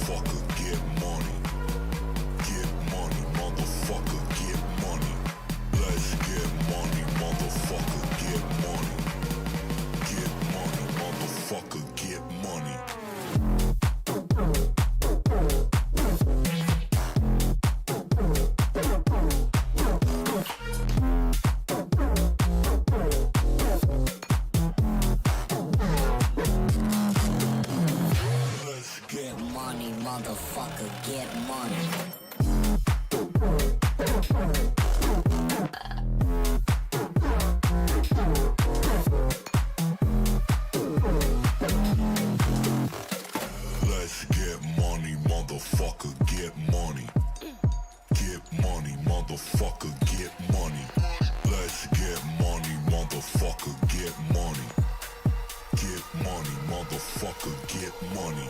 motherfucker, get money. Get money, motherfucker, get money. Let's get money, motherfucker, get money. Get money, motherfucker, get money. Motherfucker, get money. Let's get money, motherfucker, get money. Get money, motherfucker, get money. Let's get money, motherfucker, get money. Get money, motherfucker, get money.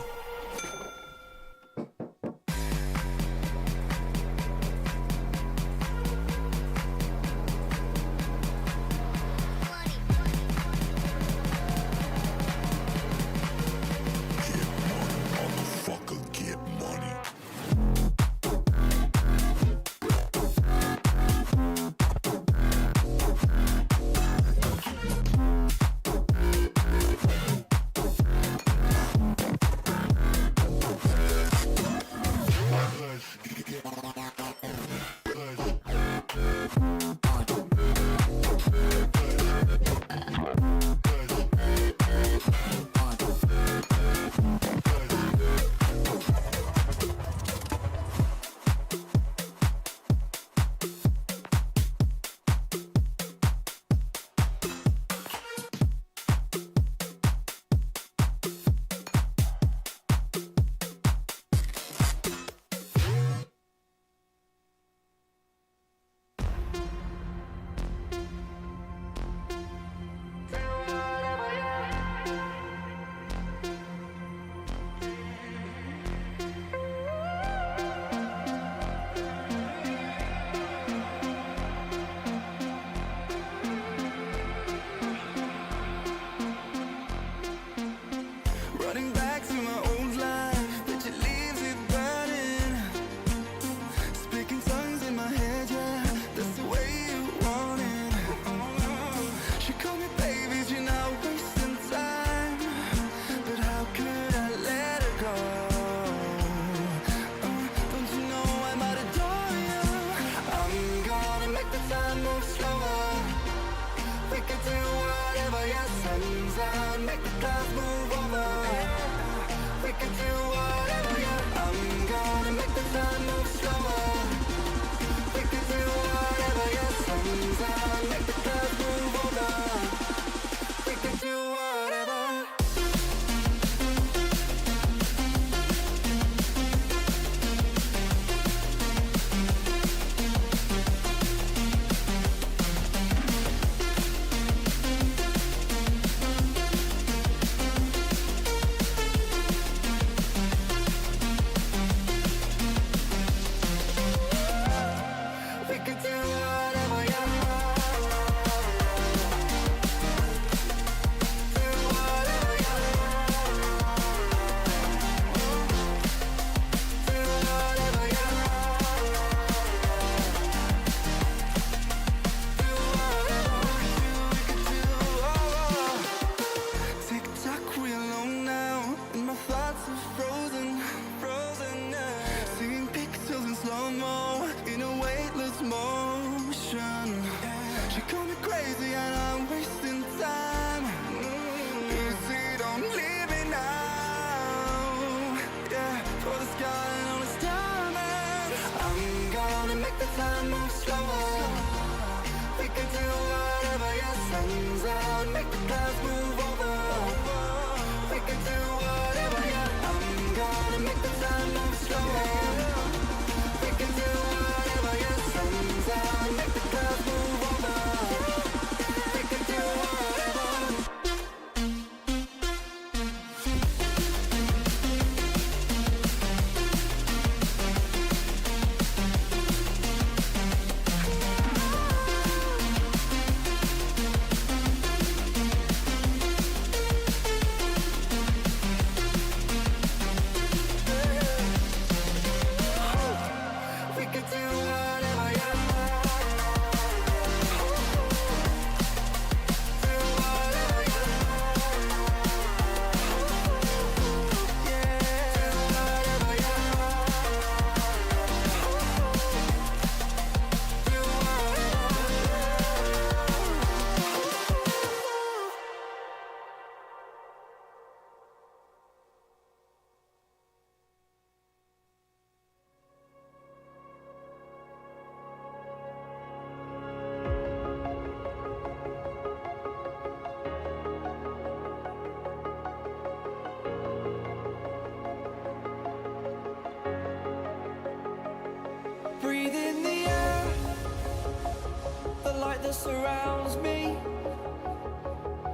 weather surrounds me.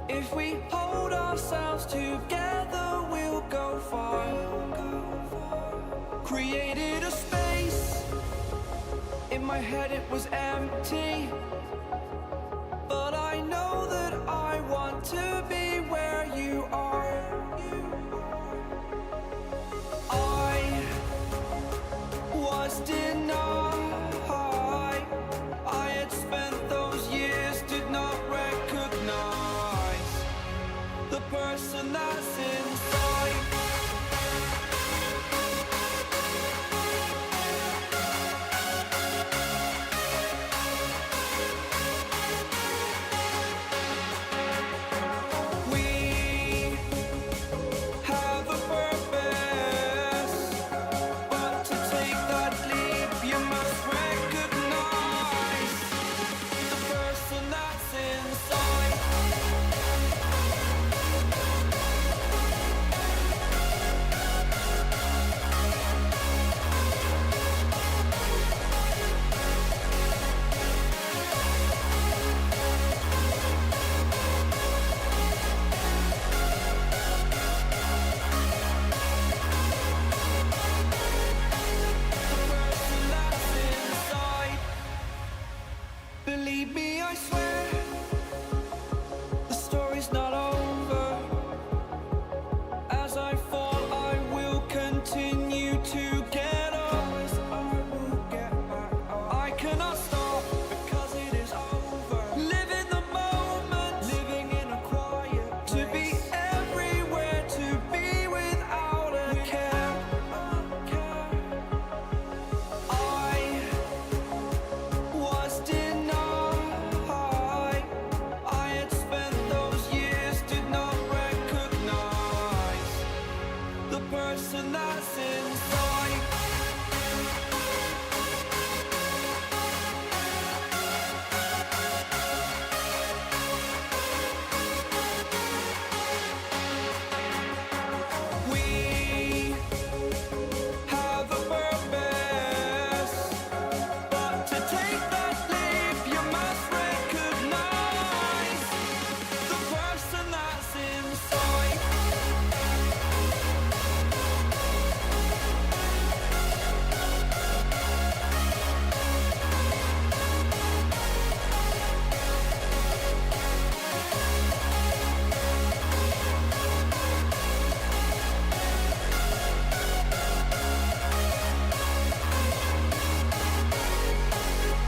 If we hold ourselves together, we'll go far. Created a space. In my head it was empty, but I know that I want to be where you are. I was denied. I had spent those years, did not recognize the person that's inside. Believe me, I swear, the story's not over. As I fall, I will continue to get up. I cannot stop because it is over. Live in the moment, living in a quiet place. To be everywhere, to be without a care. I was denied. I had spent those years, did not recognize the person that's inside. We have a purpose, but to take that leap, you must recognize the person that's inside.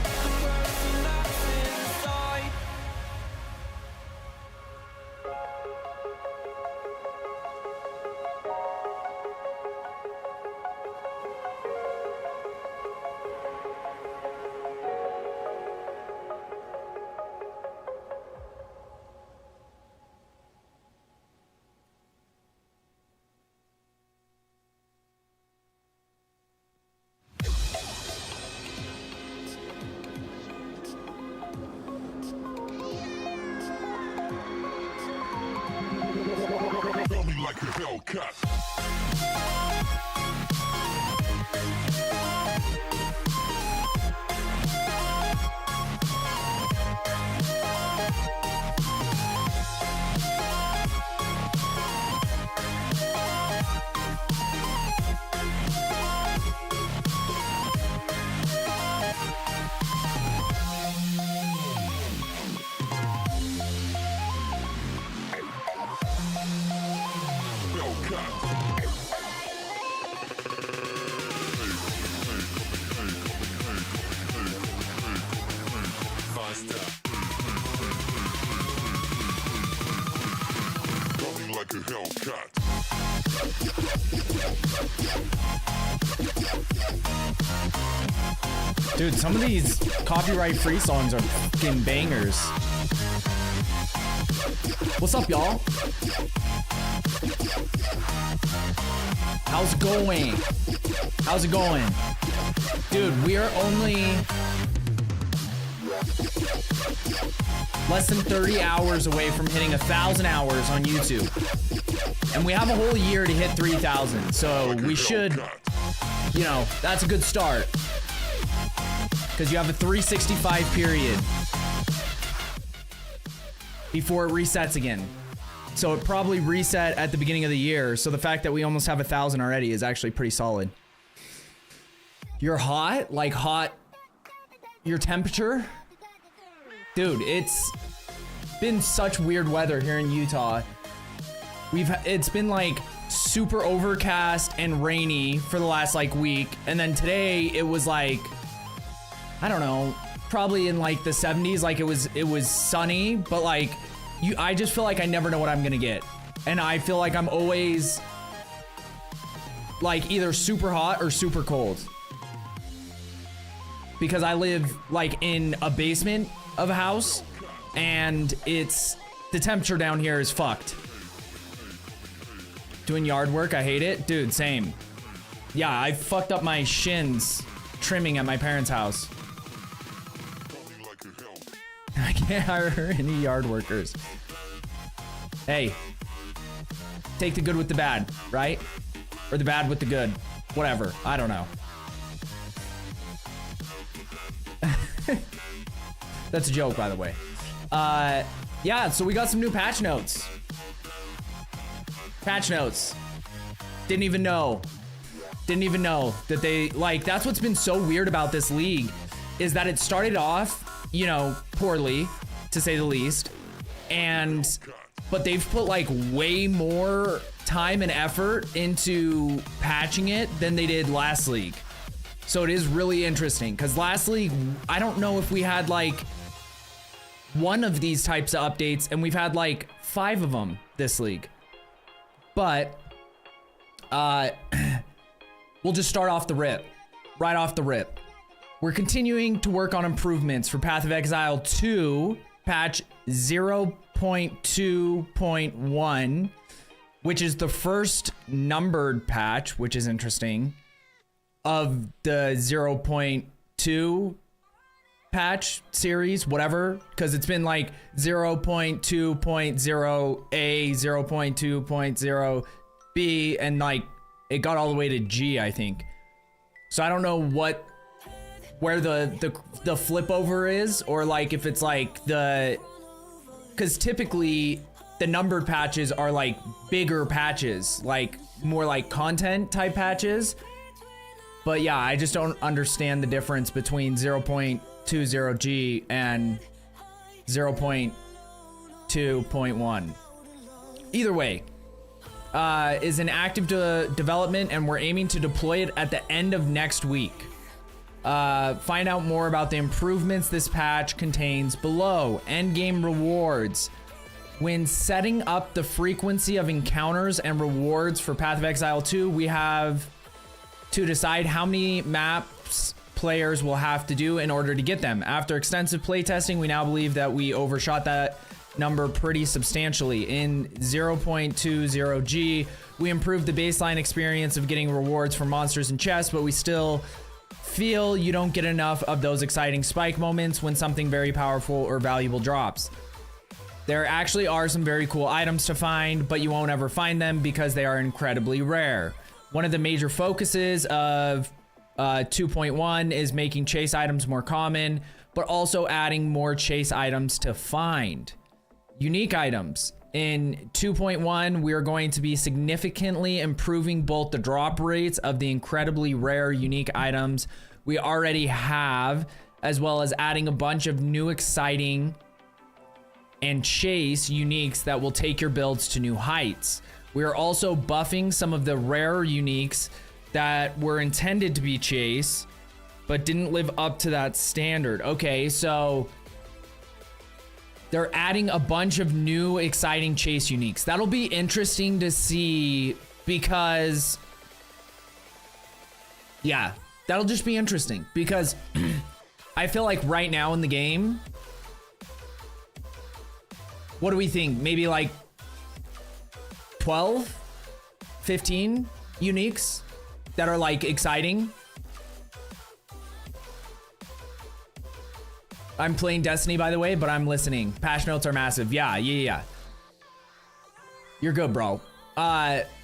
The person that's inside. Feel me like a Hellcat. Running like a Hellcat. Dude, some of these copyright-free songs are fucking bangers. What's up, y'all? How's it going? How's it going? Dude, we are only less than 30 hours away from hitting 1,000 hours on YouTube. And we have a whole year to hit 3,000, so we should, you know, that's a good start. Because you have a 365 period before it resets again. So it probably reset at the beginning of the year. So the fact that we almost have 1,000 already is actually pretty solid. You're hot? Like hot? Your temperature? Dude, it's been such weird weather here in Utah. It's been like super overcast and rainy for the last like week. And then today it was like, I don't know, probably in like the 70s. Like it was sunny, but like I just feel like I never know what I'm gonna get. And I feel like I'm always like either super hot or super cold. Because I live like in a basement of a house and the temperature down here is fucked. Doing yard work, I hate it. Dude, same. Yeah, I fucked up my shins trimming at my parents' house. I can't hire any yard workers. Hey, take the good with the bad, right? Or the bad with the good. Whatever, I don't know. That's a joke, by the way. Yeah, so we got some new patch notes. Patch notes. Didn't even know that they, like, that's what's been so weird about this league, is that it started off, you know, poorly, to say the least, but they've put like way more time and effort into patching it than they did last league. So it is really interesting, because last league, I don't know if we had like one of these types of updates, and we've had like 5 of them this league. But we'll just start off the rip, right off the rip. We're continuing to work on improvements for Path of Exile 2, patch 0.2.1, which is the first numbered patch, which is interesting, of the 0.2 patch series, whatever, because it's been like 0.2.0a, 0.2.0b, and like it got all the way to G, I think. So I don't know where the flip over is, or like if it's like because typically the numbered patches are like bigger patches, like more like content type patches. But yeah, I just don't understand the difference between 0.20G and 0.2.1. Either way, is in active development, and we're aiming to deploy it at the end of next week. Find out more about the improvements this patch contains below. Endgame rewards. When setting up the frequency of encounters and rewards for Path of Exile 2, we have to decide how many maps players will have to do in order to get them. After extensive playtesting, we now believe that we overshot that number pretty substantially. In 0.20G, we improved the baseline experience of getting rewards for monsters and chests, but we still feel you don't get enough of those exciting spike moments when something very powerful or valuable drops. There actually are some very cool items to find, but you won't ever find them because they are incredibly rare. One of the major focuses of 2.1 is making chase items more common, but also adding more chase items to find. Unique items. In 2.1, we are going to be significantly improving both the drop rates of the incredibly rare unique items we already have, as well as adding a bunch of new exciting and chase uniques that will take your builds to new heights. We are also buffing some of the rare uniques that were intended to be chase, but didn't live up to that standard. Okay, so they're adding a bunch of new exciting chase uniques. That'll be interesting to see, because yeah, that'll just be interesting, because I feel like right now in the game, what do we think? Maybe like 12, 15 uniques that are like exciting. I'm playing Destiny, by the way, but I'm listening. Patch notes are massive. Yeah. You're good, bro.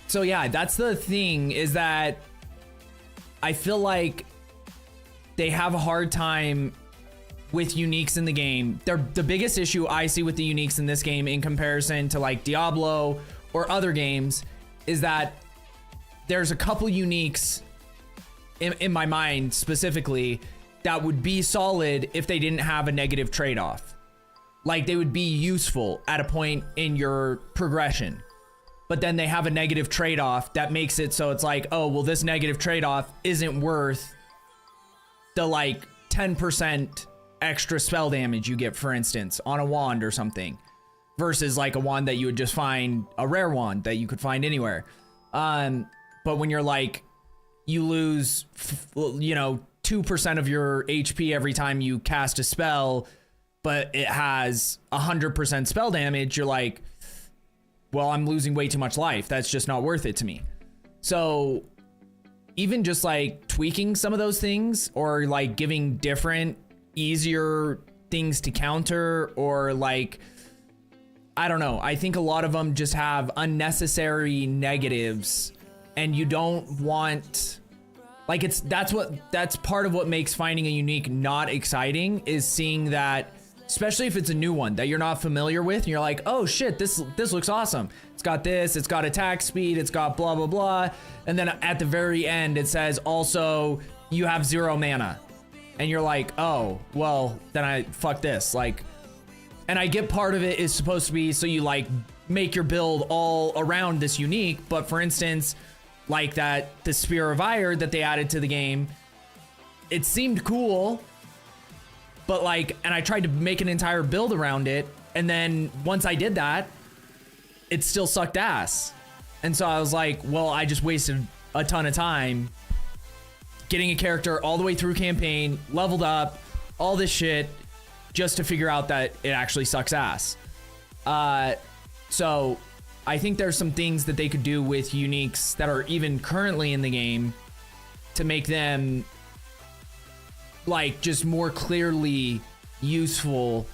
So yeah, that's the thing, is that I feel like they have a hard time with uniques in the game. The biggest issue I see with the uniques in this game in comparison to like Diablo or other games is that there's a couple uniques in my mind specifically that would be solid if they didn't have a negative trade-off. Like they would be useful at a point in your progression, but then they have a negative trade-off that makes it so it's like, oh, well, this negative trade-off isn't worth the like 10% extra spell damage you get, for instance, on a wand or something, versus like a wand that you would just find, a rare wand that you could find anywhere. But when you're like, you lose, 2% of your HP every time you cast a spell, but it has 100% spell damage, you're like, well, I'm losing way too much life. That's just not worth it to me. So even just like tweaking some of those things, or like giving different, easier things to counter, or like, I don't know. I think a lot of them just have unnecessary negatives, and you don't want, like, that's part of what makes finding a unique not exciting, is seeing that, especially if it's a new one that you're not familiar with, and you're like, oh shit, this looks awesome. It's got this, it's got attack speed, it's got blah, blah, blah. And then at the very end, it says also you have 0 mana. And you're like, oh, well, then fuck this. Like, and I get part of it is supposed to be so you like make your build all around this unique. But for instance, like the Spear of Ire that they added to the game, it seemed cool, but like, and I tried to make an entire build around it, and then once I did that, it still sucked ass. And so I was like, well, I just wasted a ton of time getting a character all the way through campaign, leveled up, all this shit, just to figure out that it actually sucks ass. So I think there's some things that they could do with uniques that are even currently in the game to make them like just more clearly useful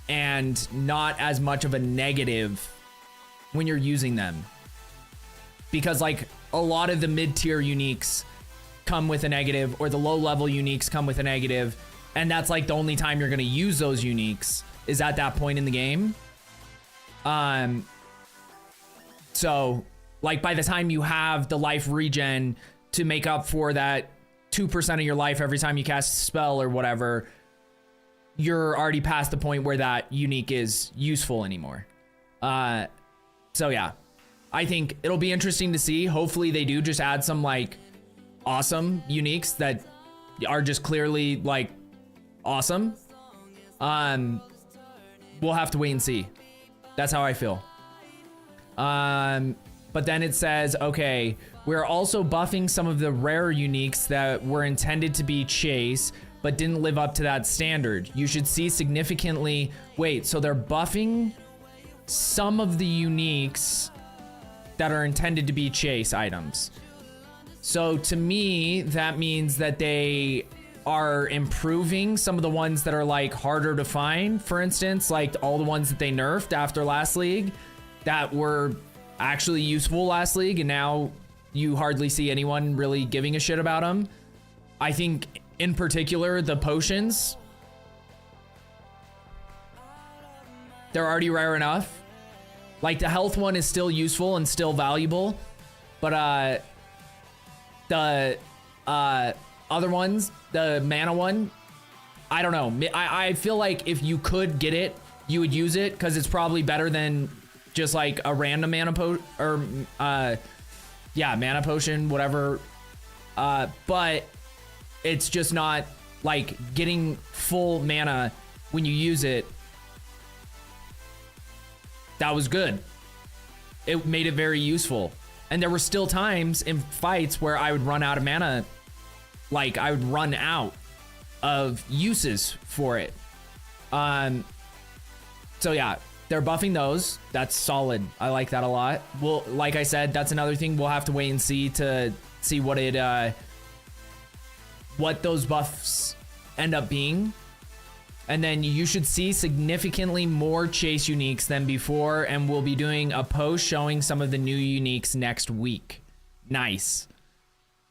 and not as much of a negative when you're using them. Because like a lot of the mid-tier uniques come with a negative, or the low-level uniques come with a negative, and that's like the only time you're gonna use those uniques is at that point in the game. So like by the time you have the life regen to make up for that 2% of your life every time you cast a spell or whatever, you're already past the point where that unique is useful anymore. So yeah, I think it'll be interesting to see. Hopefully they do just add some like awesome uniques that are just clearly like awesome. We'll have to wait and see. That's how I feel. But then it says, okay, we're also buffing some of the rare uniques that were intended to be chase, but didn't live up to that standard. You should see significantly, wait, so they're buffing some of the uniques that are intended to be chase items. So to me, that means that they are improving some of the ones that are like harder to find. For instance, like all the ones that they nerfed after last league that were actually useful last league, and now you hardly see anyone really giving a shit about them. I think in particular, the potions, they're already rare enough. Like the health one is still useful and still valuable, but the other ones, the mana one, I don't know. I feel like if you could get it, you would use it because it's probably better than just like a random mana mana potion, whatever. But it's just not like getting full mana when you use it. That was good. It made it very useful. And there were still times in fights where I would run out of mana. Like I would run out of uses for it. So yeah, they're buffing those. That's solid. I like that a lot. Well, like I said, that's another thing we'll have to wait and see to see what what those buffs end up being. And then you should see significantly more chase uniques than before, and we'll be doing a post showing some of the new uniques next week. Nice.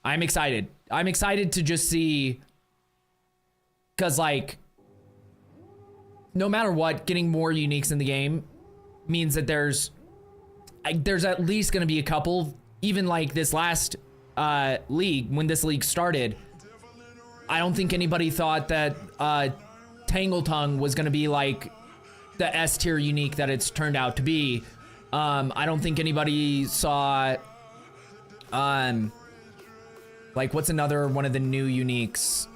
I'm excited. I'm excited to just see, because like no matter what, getting more uniques in the game means that there's at least going to be a couple, even like this last league, when this league started, I don't think anybody thought that Tangletongue was going to be like the S tier unique that it's turned out to be. I don't think anybody saw, like, what's another one of the new uniques?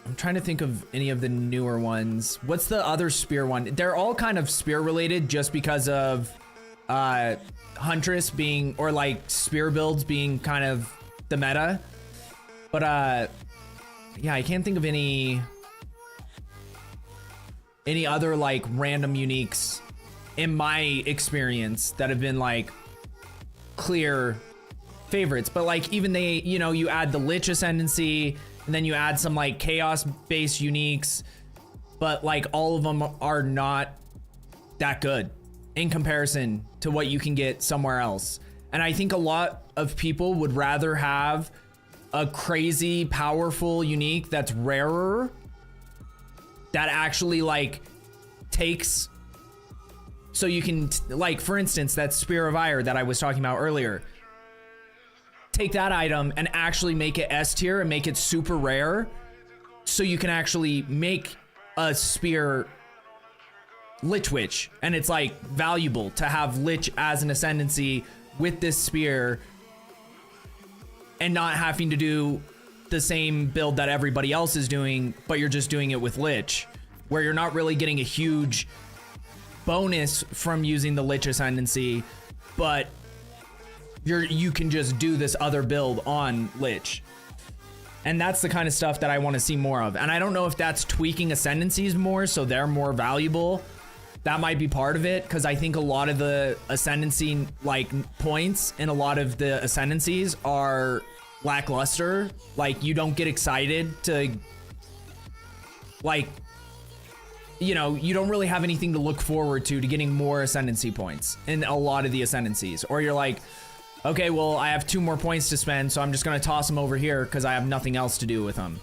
I'm trying to think of any of the newer ones. What's the other spear one? They're all kind of spear related just because of Huntress being, or like spear builds being kind of the meta. But yeah, I can't think of any other like random uniques in my experience that have been like clear favorites. But like even they, you know, you add the Lich Ascendancy, and then you add some like chaos based uniques, but like all of them are not that good in comparison to what you can get somewhere else. And I think a lot of people would rather have a crazy powerful unique that's rarer, that actually like takes, so you can like, for instance, that Spear of Ire that I was talking about earlier, take that item and actually make it S tier and make it super rare, so you can actually make a spear Lich Witch, and it's like valuable to have Lich as an ascendancy with this spear and not having to do the same build that everybody else is doing, but you're just doing it with Lich, where you're not really getting a huge bonus from using the Lich Ascendancy, but you can just do this other build on Lich. And that's the kind of stuff that I want to see more of. And I don't know if that's tweaking ascendancies more so they're more valuable. That might be part of it, because I think a lot of the ascendancy like points and a lot of the ascendancies are lackluster. Like, you don't get excited to, like, you know, you don't really have anything to look forward to getting more ascendancy points in a lot of the ascendancies. Or you're like, okay, well, I have 2 more points to spend, so I'm just gonna toss them over here because I have nothing else to do with them.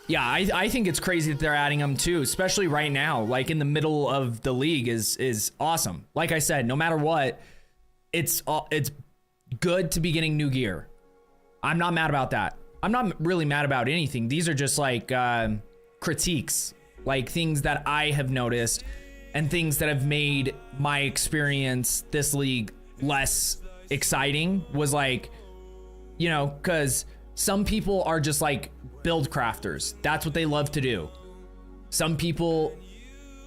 Yeah, I think it's crazy that they're adding them too, especially right now, like in the middle of the league is awesome. Like I said, no matter what, it's good to be getting new gear. I'm not mad about that. I'm not really mad about anything. These are just like critiques, like things that I have noticed and things that have made my experience this league less exciting. Was like, you know, because some people are just like build crafters. That's what they love to do. Some people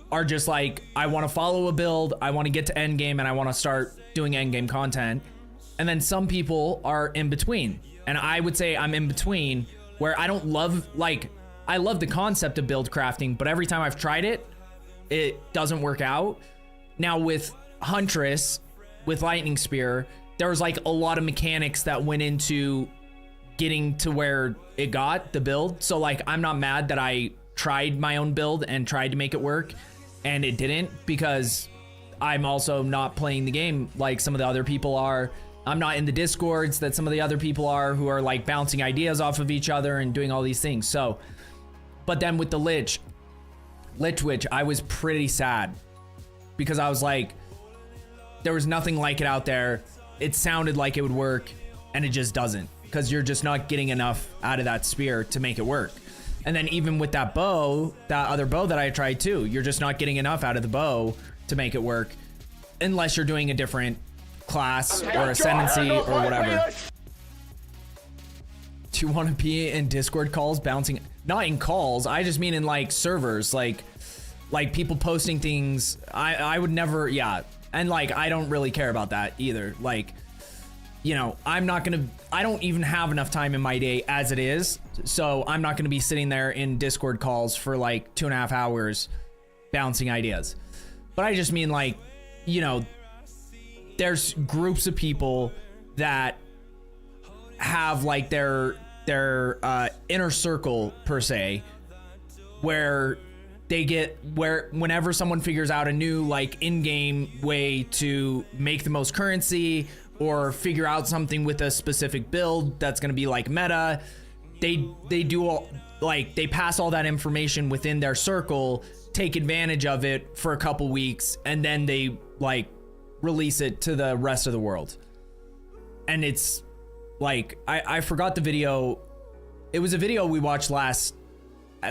are just like, I want to follow a build, I want to get to end game, and I want to start doing end game content. And then some people are in between, and I would say I'm in between, where I don't love, like, I love the concept of build crafting, but every time I've tried it, it doesn't work out. Now with Huntress, with Lightning Spear, there was like a lot of mechanics that went into getting to where it got the build. So like, I'm not mad that I tried my own build and tried to make it work and it didn't, because I'm also not playing the game like some of the other people are. I'm not in the discords that some of the other people are, who are like bouncing ideas off of each other and doing all these things. So, but then with the Lich Witch, I was pretty sad because I was like, there was nothing like it out there. It sounded like it would work and it just doesn't, because you're just not getting enough out of that spear to make it work. And then even with that bow, that other bow that I tried too, you're just not getting enough out of the bow to make it work, unless you're doing a different class or ascendancy or whatever. Do you want to be in Discord calls bouncing? Not in calls, I just mean in like servers, like people posting things. I would never, yeah. And like, I don't really care about that either. Like, you know, I don't even have enough time in my day as it is. So I'm not gonna be sitting there in Discord calls for like 2.5 hours bouncing ideas. But I just mean, like, you know, there's groups of people that have like their inner circle per se, where they get, where whenever someone figures out a new like in-game way to make the most currency or figure out something with a specific build that's going to be like meta, they do all, like, they pass all that information within their circle, take advantage of it for a couple weeks, and then they like release it to the rest of the world. And it's like, I forgot the video. It was a video we watched last,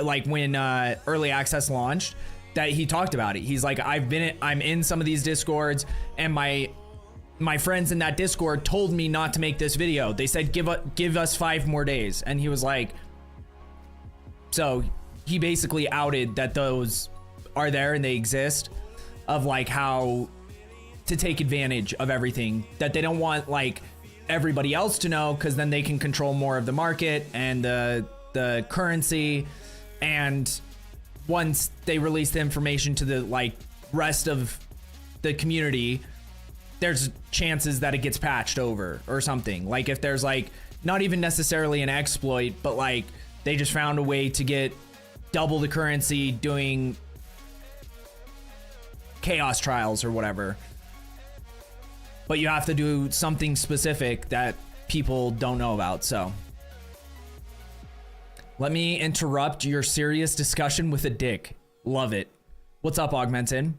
like when early access launched, that he talked about it. He's like, I'm in some of these discords, and my friends in that discord told me not to make this video. They said give us 5 more days. And he was like, so he basically outed that those are there and they exist, of like how to take advantage of everything, that they don't want like everybody else to know, because then they can control more of the market and the currency. And once they release the information to the like rest of the community, there's chances that it gets patched over or something. Like if there's like not even necessarily an exploit, but like they just found a way to get double the currency doing chaos trials or whatever. But you have to do something specific that people don't know about. So let me interrupt your serious discussion with a dick. Love it. What's up, Augmented?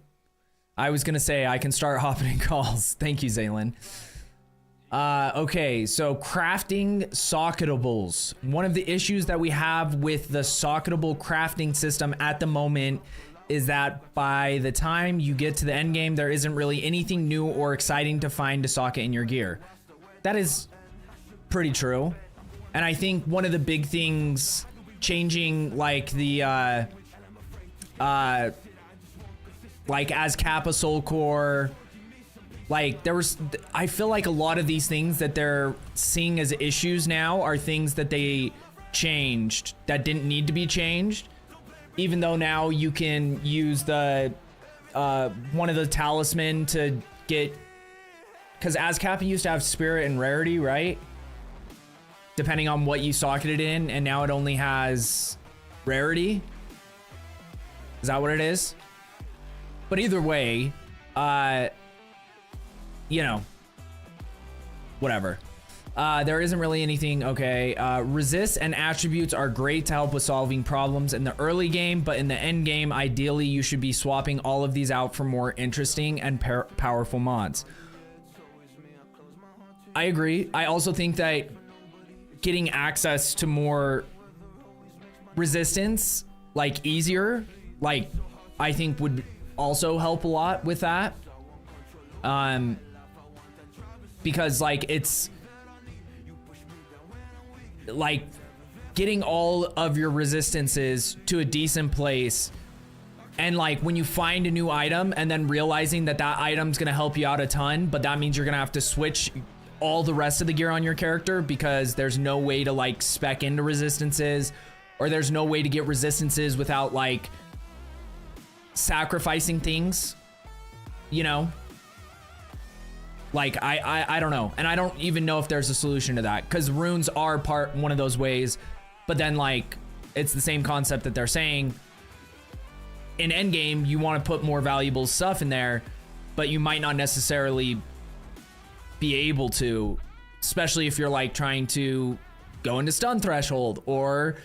I was gonna say I can start hopping in calls. Thank you, Zaylin. Okay, so crafting socketables. One of the issues that we have with the socketable crafting system at the moment is that by the time you get to the end game, there isn't really anything new or exciting to find to socket in your gear. That is pretty true. And I think one of the big things changing, like the like as Kappa Soul Core, like there was, I feel like a lot of these things that they're seeing as issues now are things that they changed that didn't need to be changed. Even though now you can use the one of the talisman to get, because as Kappa used to have spirit and rarity, right? Depending on what you socketed in, and now it only has rarity. Is that what it is? But either way, you know, whatever. There isn't really anything. Okay, resists and attributes are great to help with solving problems in the early game, but in the end game, ideally you should be swapping all of these out for more interesting and powerful mods. I agree. I also think that getting access to more resistance, like easier, like I think would also help a lot with that. Because like it's like getting all of your resistances to a decent place, and like when you find a new item and then realizing that that item's gonna help you out a ton, but that means you're gonna have to switch all the rest of the gear on your character because there's no way to like spec into resistances, or there's no way to get resistances without like sacrificing things, you know? Like I don't know, and I don't even know if there's a solution to that, because runes are one of those ways, but then like it's the same concept that they're saying in endgame you want to put more valuable stuff in there, but you might not necessarily be able to, especially if you're like trying to go into stun threshold or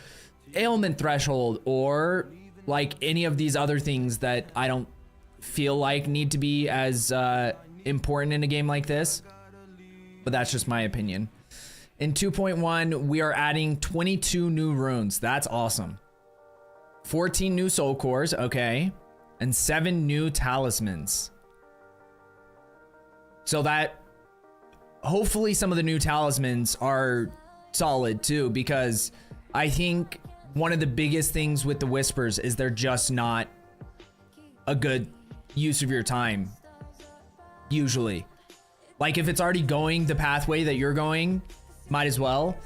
ailment threshold or like any of these other things that I don't feel like need to be as important in a game like this, but that's just my opinion. In 2.1, we are adding 22 new runes. That's awesome. 14 new soul cores, okay, and 7 new talismans. So that hopefully some of the new talismans are solid too, because I think one of the biggest things with the whispers is they're just not a good use of your time. Usually, like if it's already going the pathway that you're going, might as well.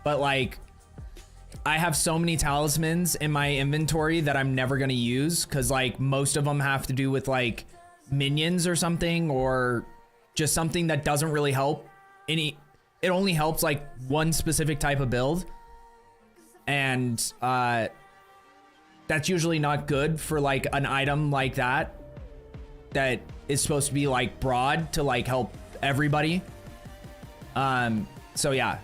But like I have so many talismans in my inventory that I'm never gonna use, because like most of them have to do with like minions or something, or just something that doesn't really help any. It only helps like one specific type of build, and that's usually not good for like an item like that is supposed to be like broad to like help everybody. So yeah,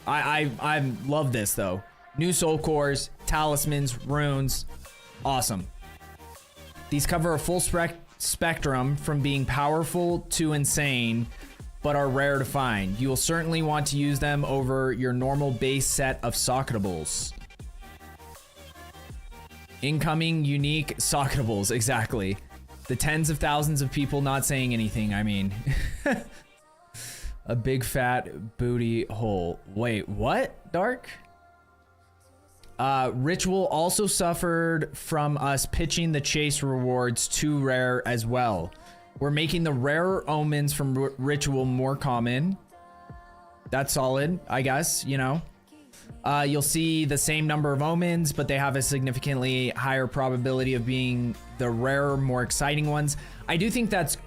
I love this though. New soul cores, talismans, runes, awesome. These cover a full spectrum from being powerful to insane, but are rare to find. You will certainly want to use them over your normal base set of socketables. Incoming unique socketables, exactly. The tens of thousands of people not saying anything, I mean. A big fat booty hole. Wait, what? Dark? Ritual also suffered from us pitching the chase rewards too rare as well. We're making the rarer omens from Ritual more common. That's solid, I guess, you know. You'll see the same number of omens, but they have a significantly higher probability of being the rarer, more exciting ones. I do think that's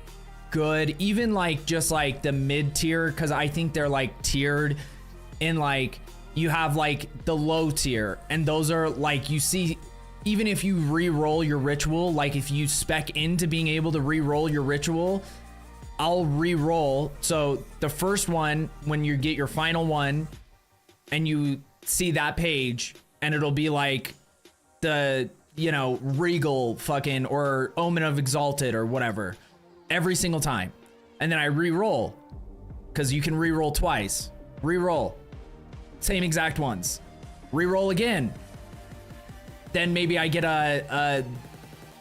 good, even like just like the mid tier, because I think they're like tiered in like, you have like the low tier, and those are like, you see, even if you re-roll your ritual, like if you spec into being able to re-roll your ritual, I'll re-roll. So the first one, when you get your final one and you see that page, and it'll be like the, you know, regal fucking or omen of exalted or whatever every single time. And then I re-roll, because you can re-roll twice. Re-roll. Same exact ones. Reroll again. Then maybe I get the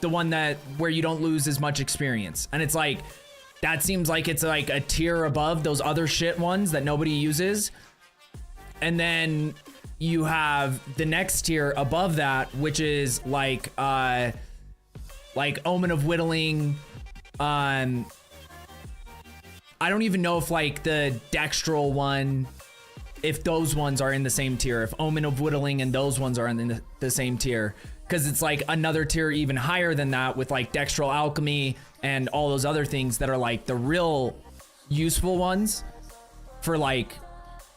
one that where you don't lose as much experience. And it's like, that seems like it's like a tier above those other shit ones that nobody uses. And then you have the next tier above that, which is like Omen of Whittling. I don't even know if like the Dextral one, if those ones are in the same tier, if Omen of Whittling and those ones are in the same tier, because it's like another tier even higher than that with like Dextral Alchemy and all those other things that are like the real useful ones for like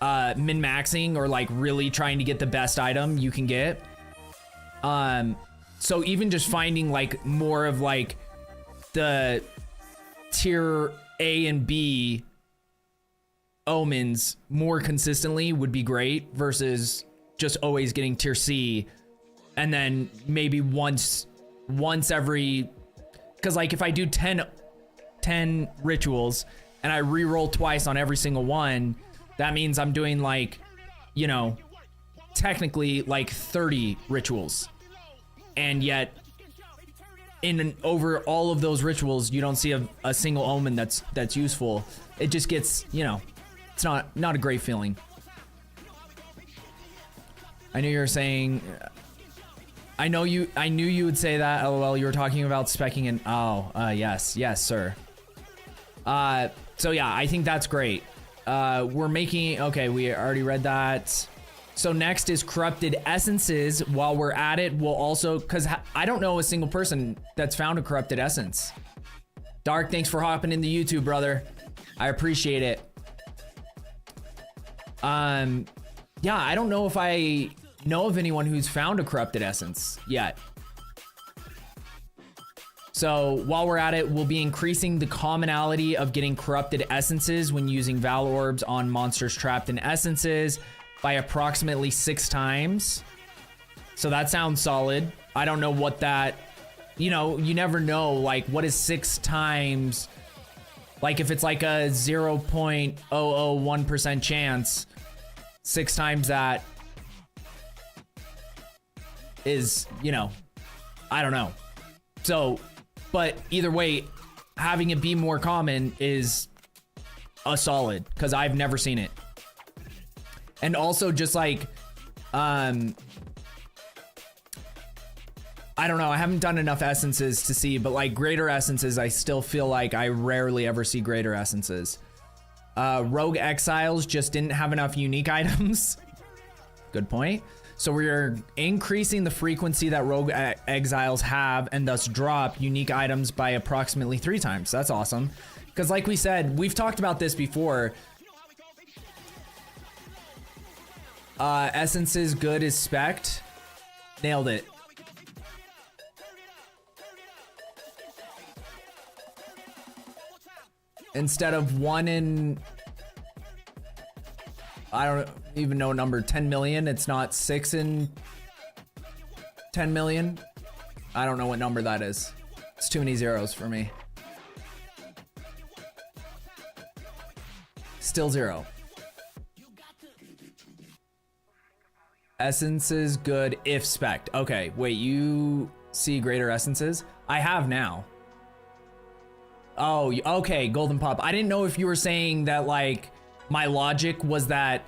min-maxing or like really trying to get the best item you can get. So even just finding like more of like the tier A and B omens more consistently would be great versus just always getting tier C and then maybe once every, because like if I do 10 rituals and I re-roll twice on every single one, that means I'm doing like, you know, technically like 30 rituals, and yet over all of those rituals you don't see a single omen that's useful. It just gets, you know, it's not a great feeling. I knew you were saying, I knew you would say that. LOL, you were talking about specking in. Yes, sir. So yeah, I think that's great. We're making, okay, we already read that. So next is corrupted essences. While we're at it, we'll also, because I don't know a single person that's found a corrupted essence. Dark, thanks for hopping in the YouTube, brother. I appreciate it. Yeah, I don't know if I know of anyone who's found a corrupted essence yet. So while we're at it, we'll be increasing the commonality of getting corrupted essences when using Val Orbs on monsters trapped in essences by approximately 6 times. So that sounds solid. I don't know what that, you know, you never know, like what is 6 times? Like if it's like a 0.001% chance, 6 times that is, you know, I don't know. So, but either way, having it be more common is a solid, because I've never seen it. And also just like, I don't know, I haven't done enough essences to see, but like greater essences, I still feel like I rarely ever see greater essences. Rogue Exiles just didn't have enough unique items. Good point. So we're increasing the frequency that Rogue Exiles have and thus drop unique items by approximately 3 times. That's awesome. Because like we said, we've talked about this before. Essences good is spec'd. Nailed it. Instead of 1 in I don't even know a number, 10 million. It's not 6 and 10 million. I don't know what number that is. It's too many zeros for me. Still 0. Essences good if spec'd. Okay, wait, you see greater essences? I have now. Oh, okay, golden pop. I didn't know if you were saying that, like, my logic was that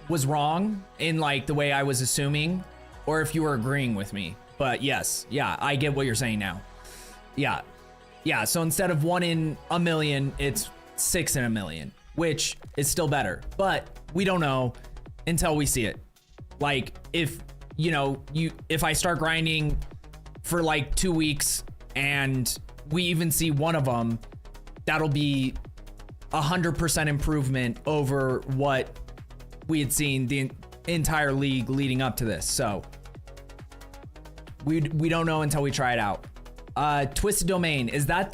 was wrong in, like, the way I was assuming, or if you were agreeing with me. But yes, yeah, I get what you're saying now. Yeah, yeah, so instead of 1 in a million, it's 6 in a million, which is still better, but we don't know until we see it. Like, if, you know, if I start grinding for like 2 weeks and we even see one of them, that'll be 100% improvement over what we had seen the entire league leading up to this. So we don't know until we try it out. Twisted Domain, is that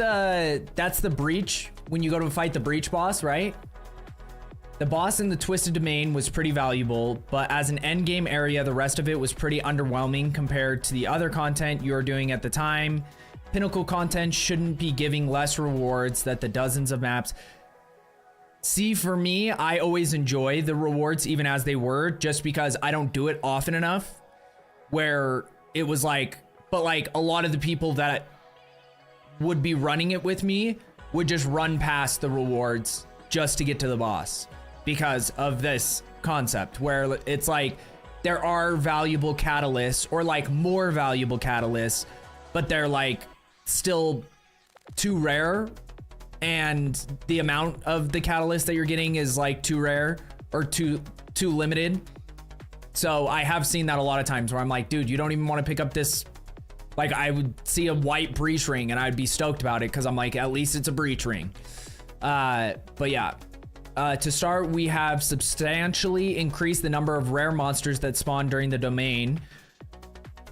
that's the breach when you go to fight the breach boss, right? The boss in the Twisted Domain was pretty valuable, but as an endgame area, the rest of it was pretty underwhelming compared to the other content you are doing at the time. Pinnacle content shouldn't be giving less rewards than the dozens of maps. See, for me, I always enjoy the rewards even as they were, just because I don't do it often enough, where it was like, but like a lot of the people that would be running it with me would just run past the rewards just to get to the boss because of this concept where it's like there are valuable catalysts or like more valuable catalysts, but they're like still too rare, and the amount of the catalyst that you're getting is like too rare or too limited. So I have seen that a lot of times where I'm like, dude, you don't even want to pick up this. Like, I would see a white breach ring and I'd be stoked about it because I'm like, at least it's a breach ring. But yeah, to start, we have substantially increased the number of rare monsters that spawn during the domain.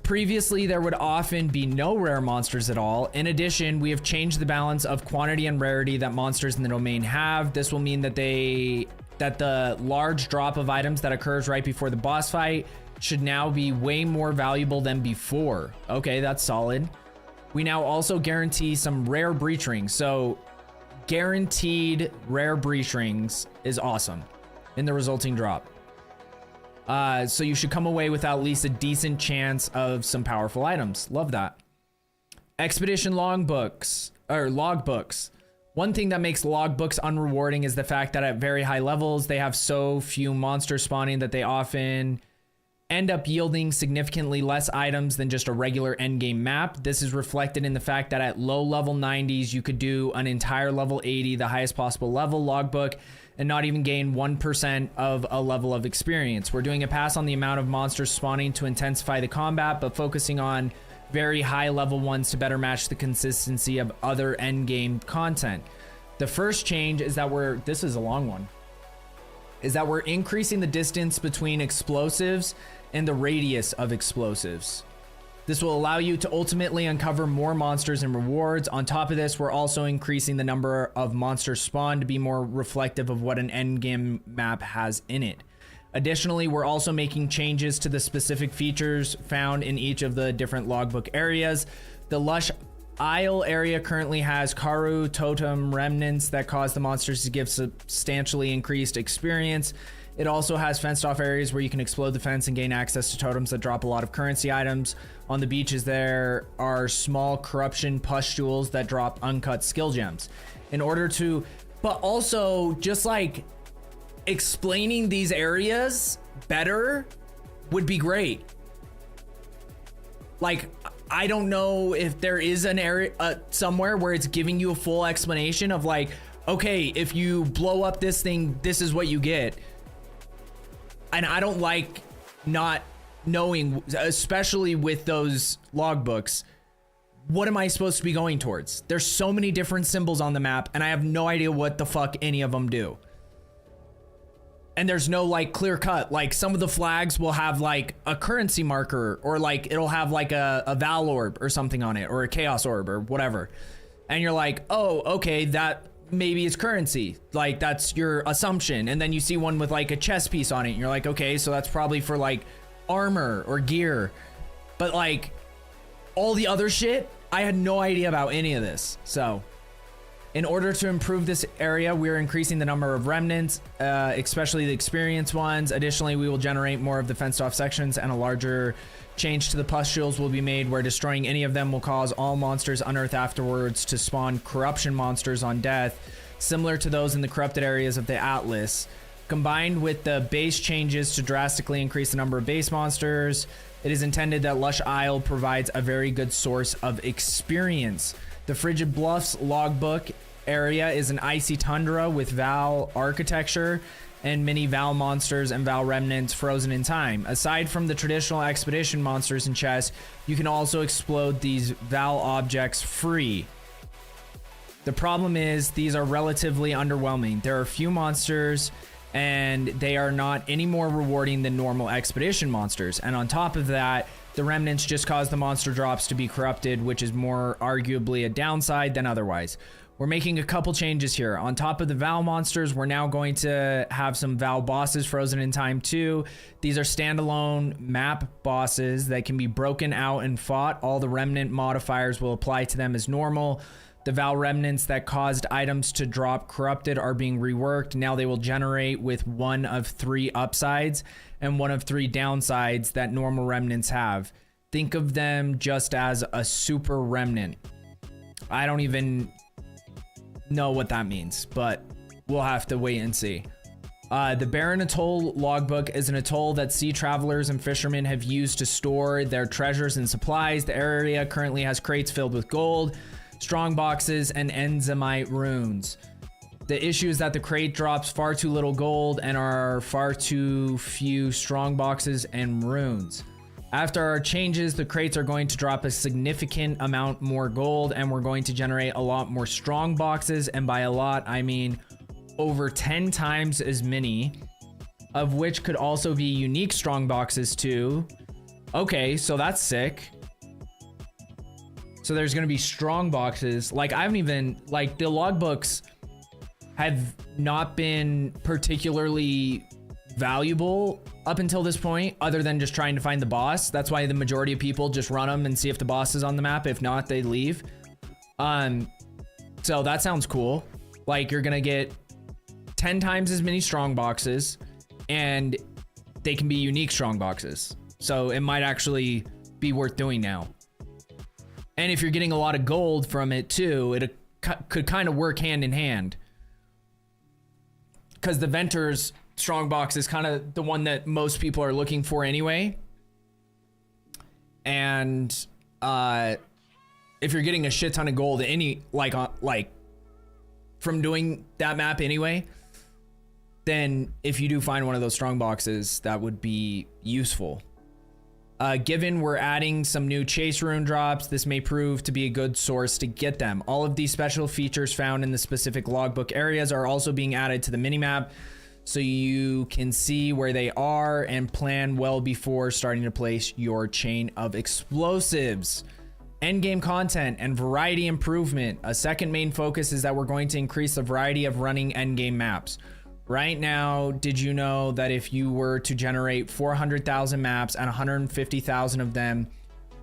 Previously, there would often be no rare monsters at all. In addition, we have changed the balance of quantity and rarity that monsters in the domain have. This will mean that the large drop of items that occurs right before the boss fight should now be way more valuable than before. Okay, that's solid. We now also guarantee some rare breach rings. So guaranteed rare breach rings is awesome in the resulting drop. So you should come away with at least a decent chance of some powerful items. Love that. Expedition logbooks. One thing that makes logbooks unrewarding is the fact that at very high levels, they have so few monsters spawning that they often end up yielding significantly less items than just a regular endgame map. This is reflected in the fact that at low level 90s, you could do an entire level 80, the highest possible level logbook, and not even gain 1% of a level of experience. We're doing a pass on the amount of monsters spawning to intensify the combat, but focusing on very high level ones to better match the consistency of other endgame content. The first change is that this is a long one, is that we're increasing the distance between explosives and the radius of explosives. This will allow you to ultimately uncover more monsters and rewards. On top of this, we're also increasing the number of monsters spawned to be more reflective of what an endgame map has in it. Additionally, we're also making changes to the specific features found in each of the different logbook areas. The Lush Isle area currently has Karu totem remnants that cause the monsters to give substantially increased experience. It also has fenced off areas where you can explode the fence and gain access to totems that drop a lot of currency items. On the beaches, there are small corruption pustules that drop uncut skill gems. But also just like explaining these areas better would be great. Like, I don't know if there is an area somewhere where it's giving you a full explanation of like, okay, if you blow up this thing, this is what you get. And I don't like not knowing, especially with those logbooks, what am I supposed to be going towards? There's so many different symbols on the map and I have no idea what the fuck any of them do. And there's no like clear cut, like some of the flags will have like a currency marker or like it'll have like a Val orb or something on it or a chaos orb or whatever. And you're like, oh, okay, that maybe it's currency. Like, that's your assumption. And then you see one with like a chess piece on it and you're like, okay, so that's probably for like armor or gear. But like all the other shit, I had no idea about any of this. So in order to improve this area, we're increasing the number of remnants, especially the experienced ones. Additionally, we will generate more of the fenced off sections, and a larger change to the pustules will be made where destroying any of them will cause all monsters unearthed afterwards to spawn corruption monsters on death, similar to those in the corrupted areas of the Atlas. Combined with the base changes to drastically increase the number of base monsters, it is intended that Lush Isle provides a very good source of experience. The Frigid Bluffs logbook area is an icy tundra with Val architecture and many Val monsters and Val remnants frozen in time. Aside from the traditional expedition monsters and chests, you can also explode these Val objects free. The problem is these are relatively underwhelming. There are few monsters and they are not any more rewarding than normal expedition monsters. And on top of that, the remnants just cause the monster drops to be corrupted, which is more arguably a downside than otherwise. We're making a couple changes here. On top of the Val monsters, we're now going to have some Val bosses frozen in time too. These are standalone map bosses that can be broken out and fought. All the remnant modifiers will apply to them as normal. The Val remnants that caused items to drop corrupted are being reworked. Now they will generate with one of 3 upsides and one of 3 downsides that normal remnants have. Think of them just as a super remnant. I don't even know what that means, but we'll have to wait and see. The Barren Atoll logbook is an atoll that sea travelers and fishermen have used to store their treasures and supplies. The area currently has crates filled with gold, strong boxes, and enzymite runes. The issue is that the crate drops far too little gold and are far too few strong boxes and runes. After our changes, the crates are going to drop a significant amount more gold, and we're going to generate a lot more strong boxes, and by a lot I mean over 10 times as many, of which could also be unique strong boxes too. Okay, so that's sick. So there's gonna be strong boxes. Like, I haven't even, like, the logbooks have not been particularly valuable up until this point, other than just trying to find the boss. That's why the majority of people just run them and see if the boss is on the map. If not, they leave. So that sounds cool. Like, you're gonna get 10 times as many strong boxes, and they can be unique strong boxes. So it might actually be worth doing now. And if you're getting a lot of gold from it too, it could kind of work hand in hand. Because the Venter's strong box is kind of the one that most people are looking for anyway. And if you're getting a shit ton of gold, from doing that map anyway, then if you do find one of those strong boxes, that would be useful. Given we're adding some new chase rune drops, this may prove to be a good source to get them. All of these special features found in the specific logbook areas are also being added to the minimap, so you can see where they are and plan well before starting to place your chain of explosives. Endgame content and variety improvement. A second main focus is that we're going to increase the variety of running endgame maps. Right now, did you know that if you were to generate 400,000 maps and 150,000 of them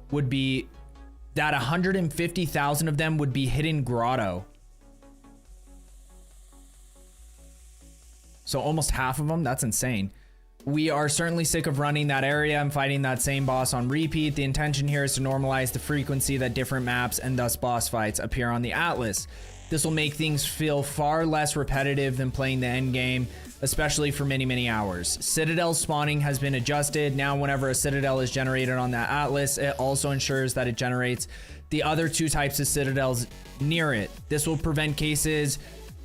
would be, that 150,000 of them would be Hidden Grotto? So almost half of them, that's insane. We are certainly sick of running that area and fighting that same boss on repeat. The intention here is to normalize the frequency that different maps and thus boss fights appear on the Atlas. This will make things feel far less repetitive than playing the end game, especially for many, many hours. Citadel spawning has been adjusted. Now, whenever a citadel is generated on the Atlas, it also ensures that it generates the other 2 types of citadels near it. This will prevent cases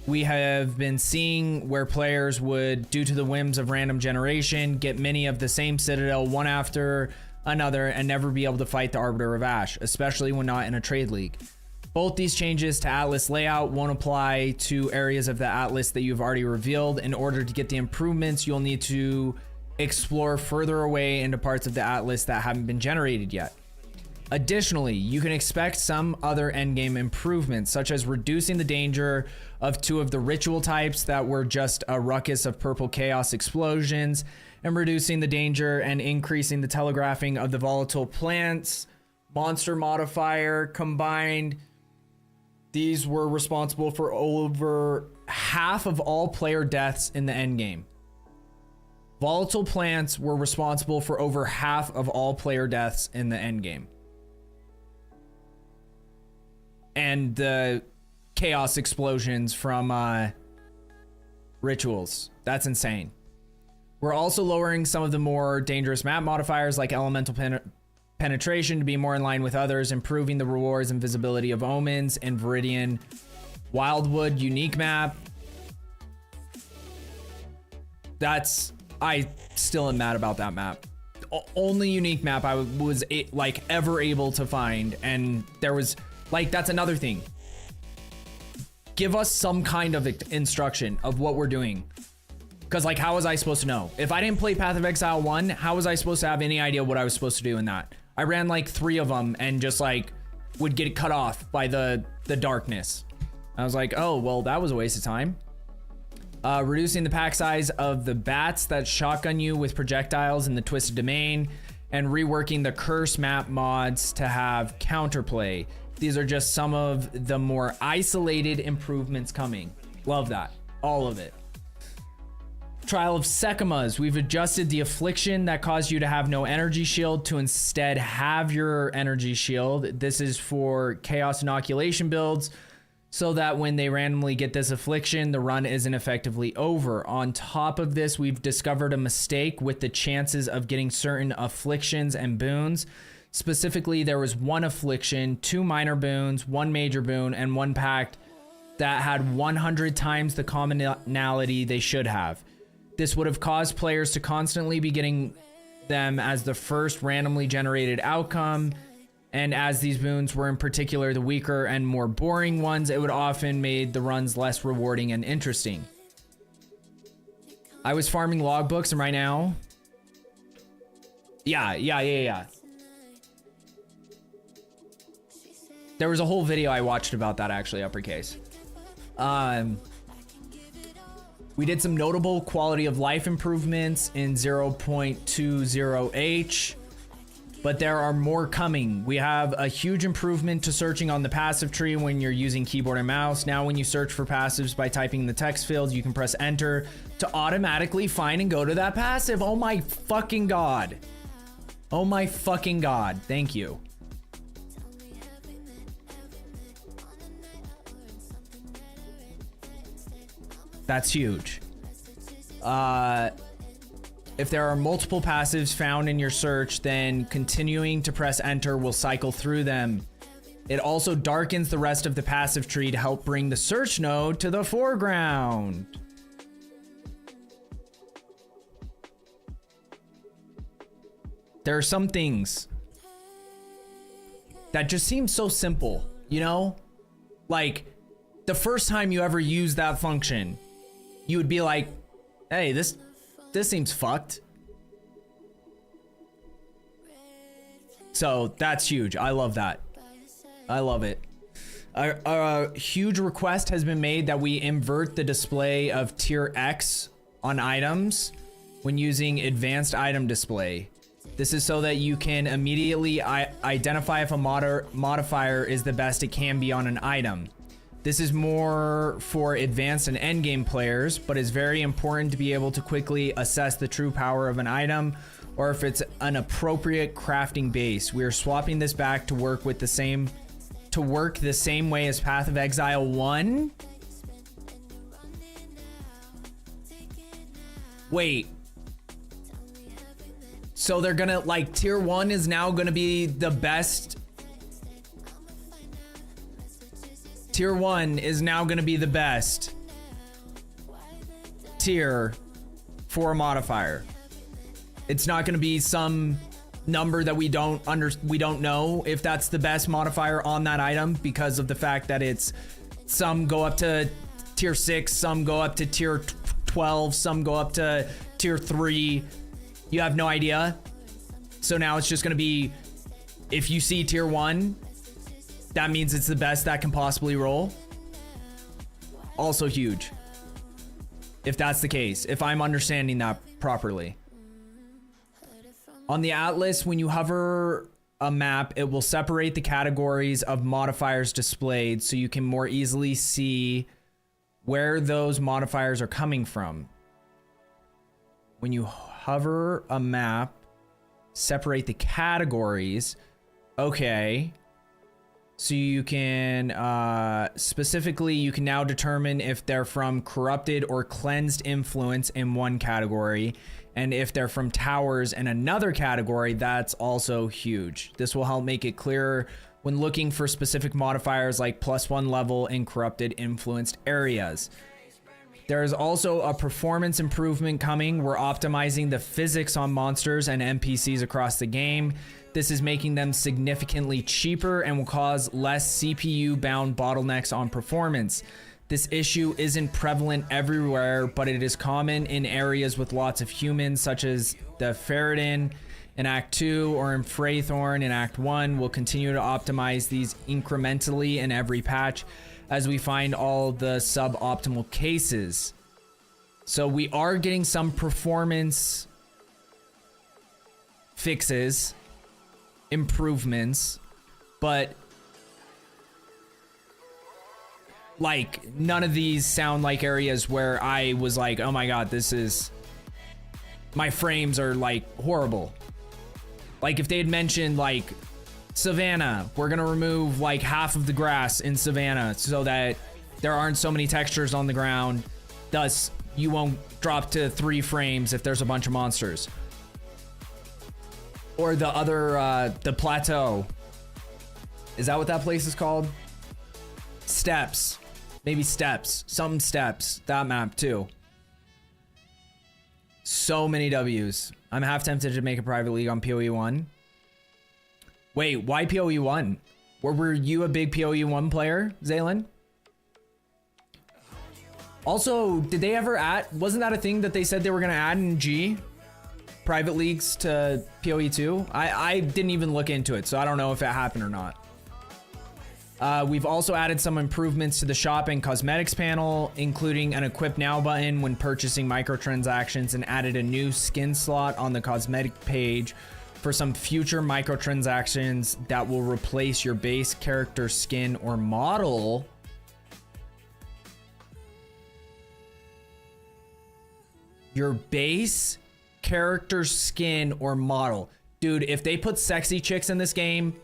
we have been seeing where players would, due to the whims of random generation, get many of the same citadel one after another and never be able to fight the Arbiter of Ash, especially when not in a trade league. Both these changes to Atlas layout won't apply to areas of the Atlas that you've already revealed. In order to get the improvements, you'll need to explore further away into parts of the Atlas that haven't been generated yet. Additionally, you can expect some other endgame improvements, such as reducing the danger of 2 of the ritual types that were just a ruckus of purple chaos explosions, and reducing the danger and increasing the telegraphing of the volatile plants monster modifier combined. These were responsible for over half of all player deaths in the endgame. Volatile plants were responsible for over half of all player deaths in the endgame. And the chaos explosions from rituals. That's insane. We're also lowering some of the more dangerous map modifiers like elemental penetration to be more in line with others, improving the rewards and visibility of omens and Viridian Wildwood unique map. I still am mad about that map. Only unique map I was like ever able to find, and there was like, that's another thing. Give us some kind of instruction of what we're doing. Because like, how was I supposed to know? If I didn't play Path of Exile 1, how was I supposed to have any idea what I was supposed to do in that? I ran like 3 of them and just like would get cut off by the darkness. I was like, oh, well, that was a waste of time. Reducing the pack size of the bats that shotgun you with projectiles in the Twisted Domain, and reworking the curse map mods to have counterplay. These are just some of the more isolated improvements coming. Love that. All of it. Trial of Sekimas. We've adjusted the affliction that caused you to have no energy shield to instead have your energy shield. This is for chaos inoculation builds, so that when they randomly get this affliction, the run isn't effectively over. On top of this, we've discovered a mistake with the chances of getting certain afflictions and boons. Specifically, there was 1 affliction, 2 minor boons, 1 major boon, and 1 pact that had 100 times the commonality they should have. This would have caused players to constantly be getting them as the first randomly generated outcome, and as these boons were in particular the weaker and more boring ones, it would often made the runs less rewarding and interesting. I was farming logbooks, and right now... Yeah. There was a whole video I watched about that, actually, uppercase. We did some notable quality of life improvements in 0.20H, but there are more coming. We have a huge improvement to searching on the passive tree when you're using keyboard and mouse. Now when you search for passives by typing in the text fields, you can press enter to automatically find and go to that passive. Oh my fucking god. Oh my fucking god. Thank you. That's huge. If there are multiple passives found in your search, then continuing to press enter will cycle through them. It also darkens the rest of the passive tree to help bring the search node to the foreground. There are some things that just seem so simple, you know? Like, the first time you ever use that function, you would be like, hey, this seems fucked. So that's huge. I love that. I love it. A huge request has been made that we invert the display of tier X on items when using advanced item display. This is so that you can immediately identify if a modifier is the best it can be on an item. This is more for advanced and endgame players, but is very important to be able to quickly assess the true power of an item or if it's an appropriate crafting base. We are swapping this back to work the same way as Path of Exile 1. Wait. So they're gonna, like, tier 1 is now gonna be the best. Tier 1 is now gonna be the best tier for a modifier. It's not gonna be some number that we don't know if that's the best modifier on that item, because of the fact that it's, some go up to tier 6, some go up to tier 12, some go up to tier 3. You have no idea. So now it's just gonna be if you see tier 1, that means it's the best that can possibly roll. Also huge. If that's the case, if I'm understanding that properly. On the Atlas, when you hover a map, it will separate the categories of modifiers displayed so you can more easily see where those modifiers are coming from. When you hover a map, separate the categories. Okay. So you can, specifically, you can now determine if they're from corrupted or cleansed influence in one category. And if they're from towers in another category, that's also huge. This will help make it clearer when looking for specific modifiers like +1 level in corrupted influenced areas. There is also a performance improvement coming. We're optimizing the physics on monsters and NPCs across the game. This is making them significantly cheaper and will cause less CPU-bound bottlenecks on performance. This issue isn't prevalent everywhere, but it is common in areas with lots of humans, such as the Ferrodin in Act 2 or in Freythorn in Act 1. We'll continue to optimize these incrementally in every patch as we find all the suboptimal cases. So we are getting some performance fixes, improvements, but like none of these sound like areas where I was like, oh my god, this is, my frames are like horrible. Like if they had mentioned like Savannah, we're gonna remove like half of the grass in Savannah so that there aren't so many textures on the ground, thus you won't drop to 3 frames if there's a bunch of monsters. Or the other, the plateau. Is that what that place is called? Steps. Maybe Steps. Some Steps. That map too. So many W's. I'm half tempted to make a private league on PoE 1. Wait, why PoE 1? Were you a big PoE 1 player, Zaylin? Also, did they ever add, wasn't that a thing that they said they were gonna add in G? Private leagues to PoE 2? I didn't even look into it, so I don't know if it happened or not. We've also added some improvements to the shop and cosmetics panel, including an equip now button when purchasing microtransactions, and added a new skin slot on the cosmetic page for some future microtransactions that will replace your base character skin or model. Your base character skin or model. Dude, if they put sexy chicks in this game,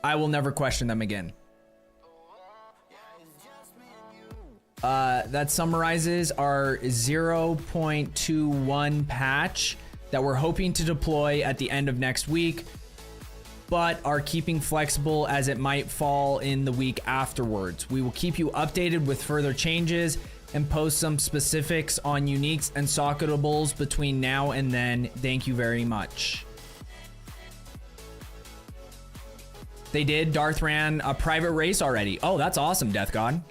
I will never question them again. That summarizes our 0.21 patch that we're hoping to deploy at the end of next week, but are keeping flexible as it might fall in the week afterwards. We will keep you updated with further changes and post some specifics on uniques and socketables between now and then. Thank you very much. They did. Darth ran a private race already. Oh, that's awesome, Death God.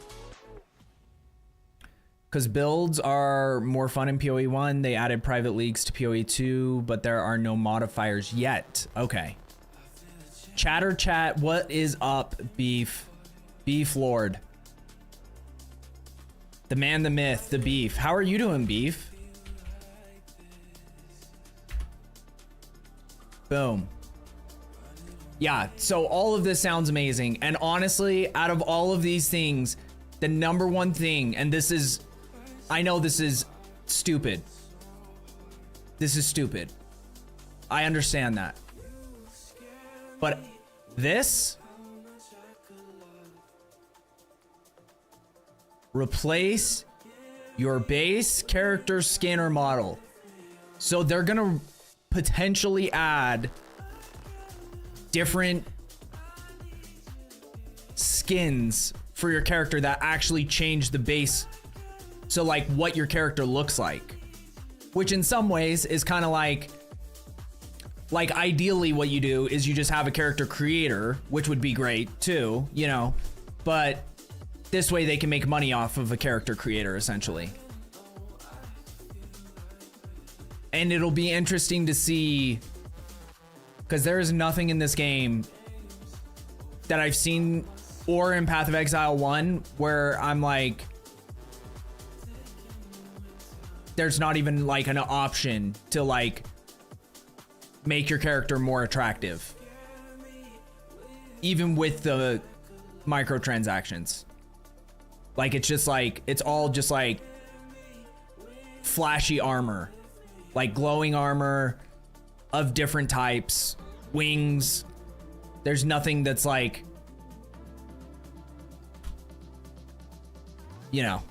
Because builds are more fun in PoE 1. They added private leagues to PoE 2, but there are no modifiers yet. Okay. Chatter chat, what is up, Beef? Beef Lord. The man, the myth, the Beef. How are you doing, Beef? Boom. Yeah, so all of this sounds amazing. And honestly, out of all of these things, the number one thing, and this is, I know this is stupid. This is stupid. I understand that. But this, replace your base character skin or model. So they're gonna potentially add different skins for your character that actually change the base. So like what your character looks like, which in some ways is kind of like ideally what you do is you just have a character creator, which would be great too, you know, but this way they can make money off of a character creator essentially. And it'll be interesting to see, Because there is nothing in this game that I've seen or in Path of Exile 1 where I'm like, there's not even like an option to like make your character more attractive. Even with the microtransactions. Like it's just like, it's all just like flashy armor. Like glowing armor of different types, wings. There's nothing that's like, you know.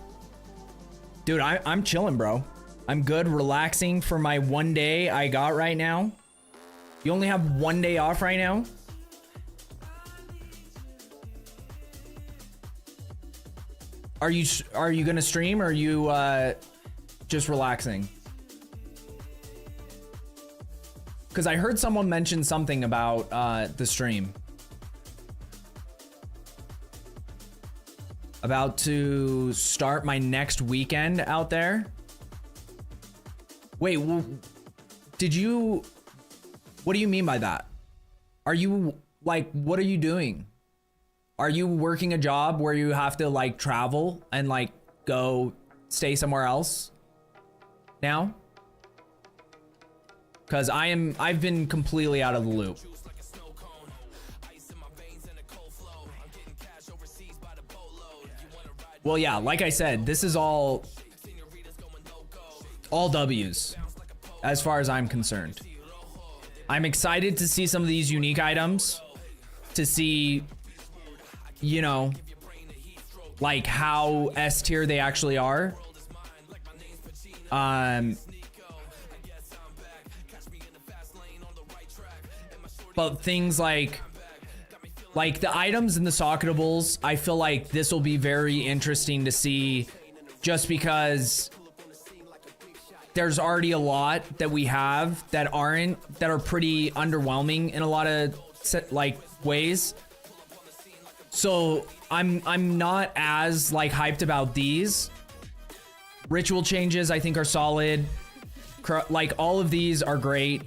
Dude, I'm chilling, bro. I'm good, relaxing for my 1 day I got right now. You only have 1 day off right now? Are you gonna stream or are you just relaxing? Because I heard someone mention something about the stream. About to start my next weekend out there. Wait, well, what do you mean by that? Are you, like, what are you doing? Are you working a job where you have to, like, travel and, like, go stay somewhere else now? Because I've been completely out of the loop. Well, yeah, like I said, this is all W's as far as I'm concerned. I'm excited to see some of these unique items, to see, you know, like how S tier they actually are. But things like the items in the socketables, I feel like this will be very interesting to see, just because there's already a lot that we have that are pretty underwhelming in a lot of like ways. So I'm not as like hyped about these. Ritual changes I think are solid. Like all of these are great.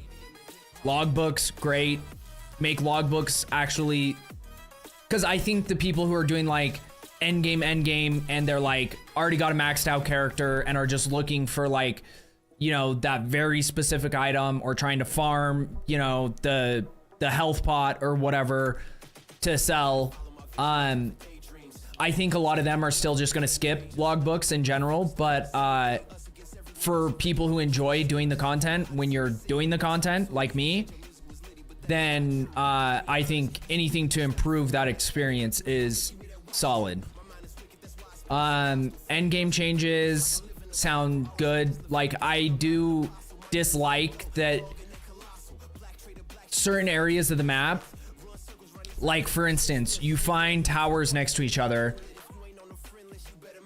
Logbooks, great. Make logbooks actually, because I think the people who are doing like endgame and they're like already got a maxed out character and are just looking for like, you know, that very specific item, or trying to farm, you know, the health pot or whatever to sell. I think a lot of them are still just gonna skip logbooks in general, but for people who enjoy doing the content, when you're doing the content like me, then I think anything to improve that experience is solid. End game changes sound good. Like, I do dislike that certain areas of the map, like for instance, you find towers next to each other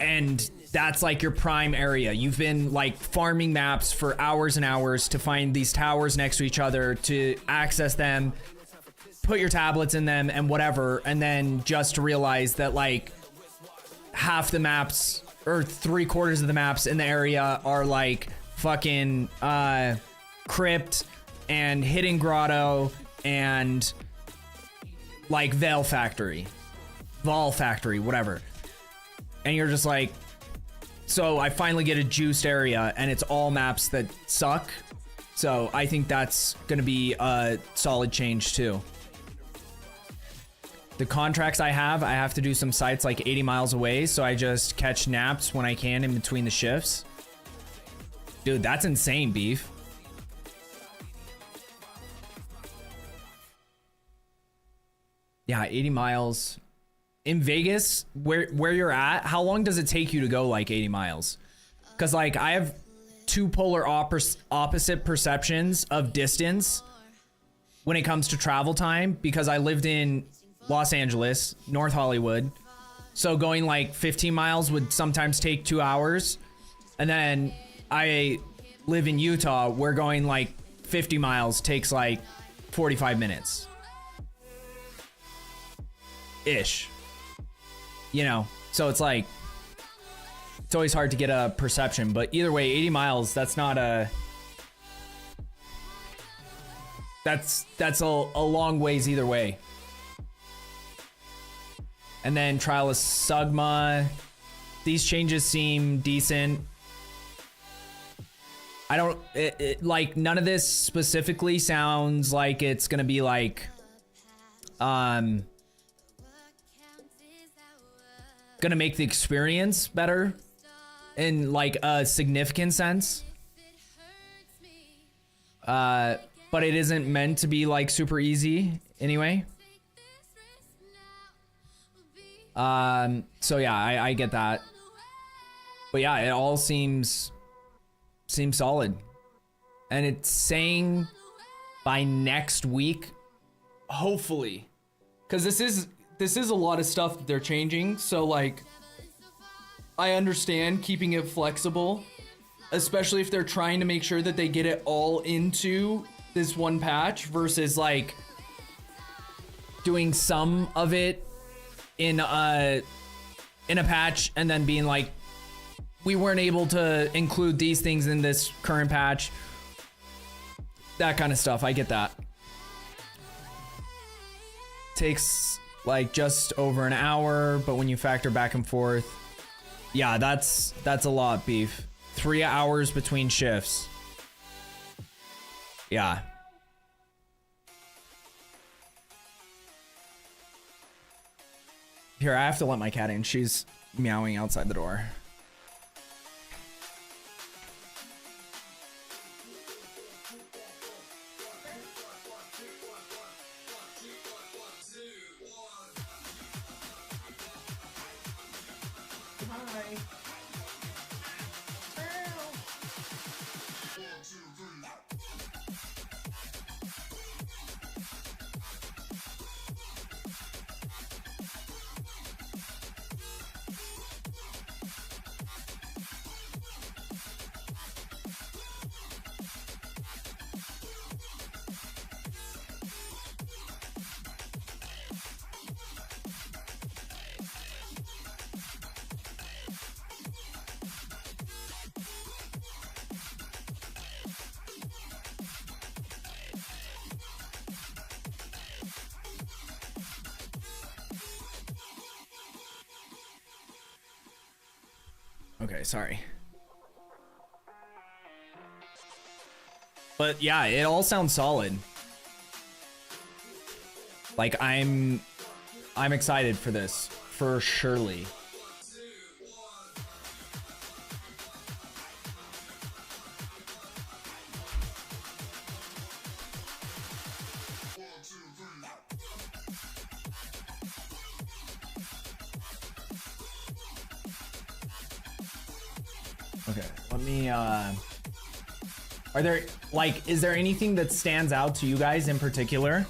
and that's like your prime area. You've been like farming maps for hours and hours to find these towers next to each other, to access them, put your tablets in them and whatever, and then just to realize that like half the maps or 3/4 of the maps in the area are like fucking crypt and hidden grotto and like Vol Factory, whatever. And you're just like, so I finally get a juiced area and it's all maps that suck. So I think that's gonna be a solid change too. The contracts I have to do some sites like 80 miles away, so I just catch naps when I can in between the shifts. Dude, that's insane, beef. Yeah, 80 miles. In Vegas, where you're at, how long does it take you to go like 80 miles? Because like I have two polar opposite perceptions of distance when it comes to travel time, because I lived in Los Angeles, North Hollywood. So going like 15 miles would sometimes take 2 hours. And then I live in Utah, where going like 50 miles takes like 45 minutes. Ish. You know, so it's like, it's always hard to get a perception, but either way, 80 miles, that's not that's a long ways either way. And then Trial of Sugma. These changes seem decent. I don't, like, none of this specifically sounds like it's gonna be like, gonna make the experience better in like a significant sense. But it isn't meant to be like super easy anyway. So yeah, I get that. But yeah, it all seems solid. And it's saying by next week, hopefully. Cause this is a lot of stuff that they're changing. So like, I understand keeping it flexible, especially if they're trying to make sure that they get it all into this one patch versus like doing some of it in a patch and then being like, we weren't able to include these things in this current patch. That kind of stuff. I get that. Takes like just over an hour, but when you factor back and forth, yeah, that's a lot, beef. 3 hours between shifts. Yeah. Here, I have to let my cat in. She's meowing outside the door. Okay, sorry. But yeah, it all sounds solid. Like I'm excited for this, for surely. Okay, let me, are there, like, is there anything that stands out to you guys in particular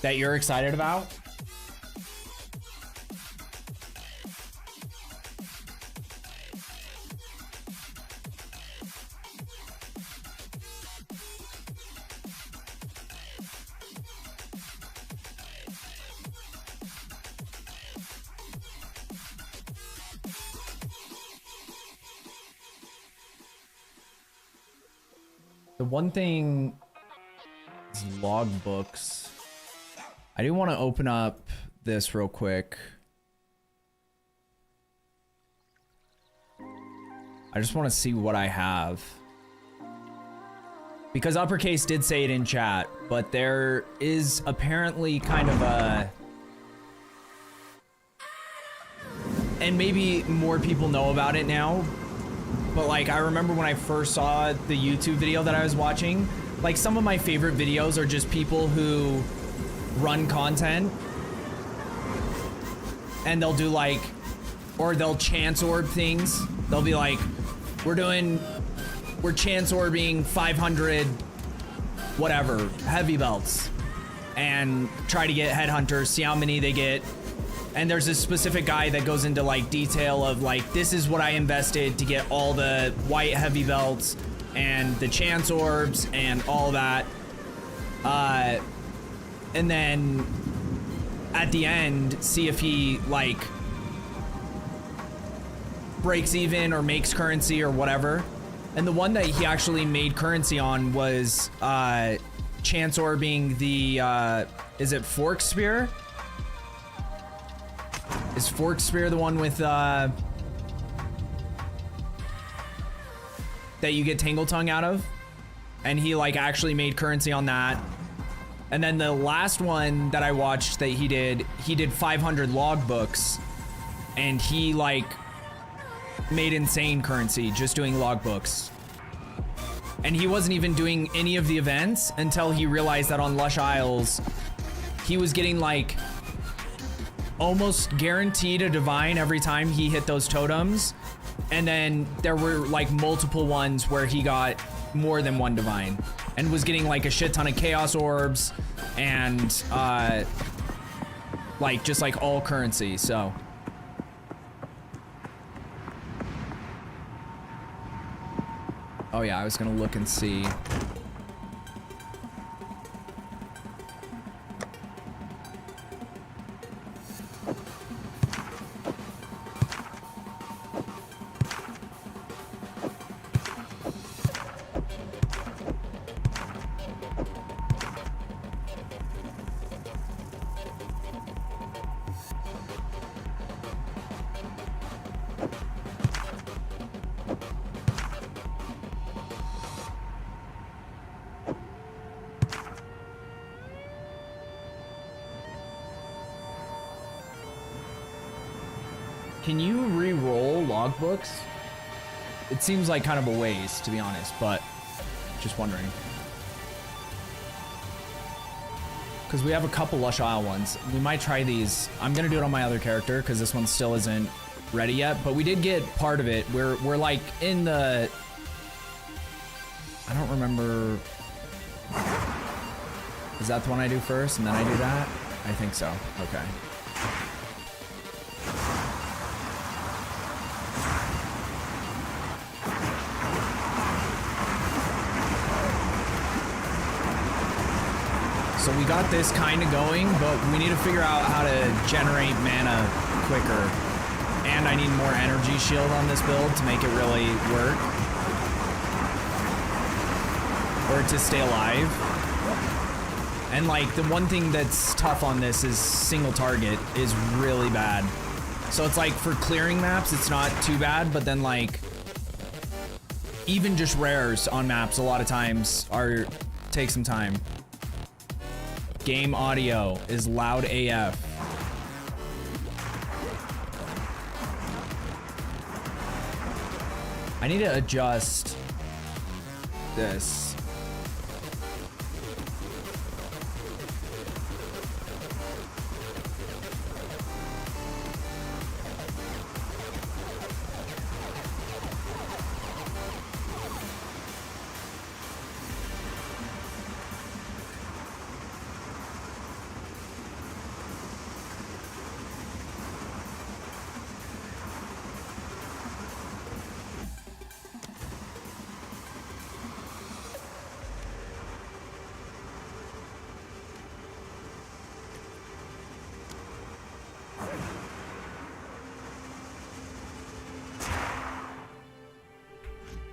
that you're excited about? The one thing is logbooks. I do want to open up this real quick. I just want to see what I have. Because Uppercase did say it in chat, but there is apparently kind of a... And maybe more people know about it now. But like, I remember when I first saw the YouTube video that I was watching, like some of my favorite videos are just people who run content and they'll do like, or they'll chance orb things. They'll be like, we're chance orbing 500 whatever heavy belts and try to get headhunters, see how many they get. And there's a specific guy that goes into like detail of like, this is what I invested to get all the white heavy belts and the chance orbs and all that. And then at the end, see if he like breaks even or makes currency or whatever. And the one that he actually made currency on was chance orbing the, is it Fork Spear? Is Fork Spear the one with, that you get Tangle Tongue out of? And he like actually made currency on that. And then the last one that I watched that he did 500 logbooks, and he like made insane currency just doing logbooks. And he wasn't even doing any of the events until he realized that on Lush Isles, he was getting like almost guaranteed a divine every time he hit those totems. And then there were like multiple ones where he got more than one divine and was getting like a shit ton of chaos orbs and like just like all currency. So oh yeah, I was gonna look and see. Can you re-roll logbooks? It seems like kind of a waste, to be honest, but just wondering. Because we have a couple Lush Isle ones. We might try these. I'm gonna do it on my other character because this one still isn't ready yet, but we did get part of it. We're like in the... I don't remember... Is that the one I do first and then I do that? I think so. Okay. So we got this kind of going, but we need to figure out how to generate mana quicker. And I need more energy shield on this build to make it really work. Or to stay alive. And like the one thing that's tough on this is single target is really bad. So it's like for clearing maps, it's not too bad, but then like even just rares on maps a lot of times take some time. Game audio is loud AF. I need to adjust this.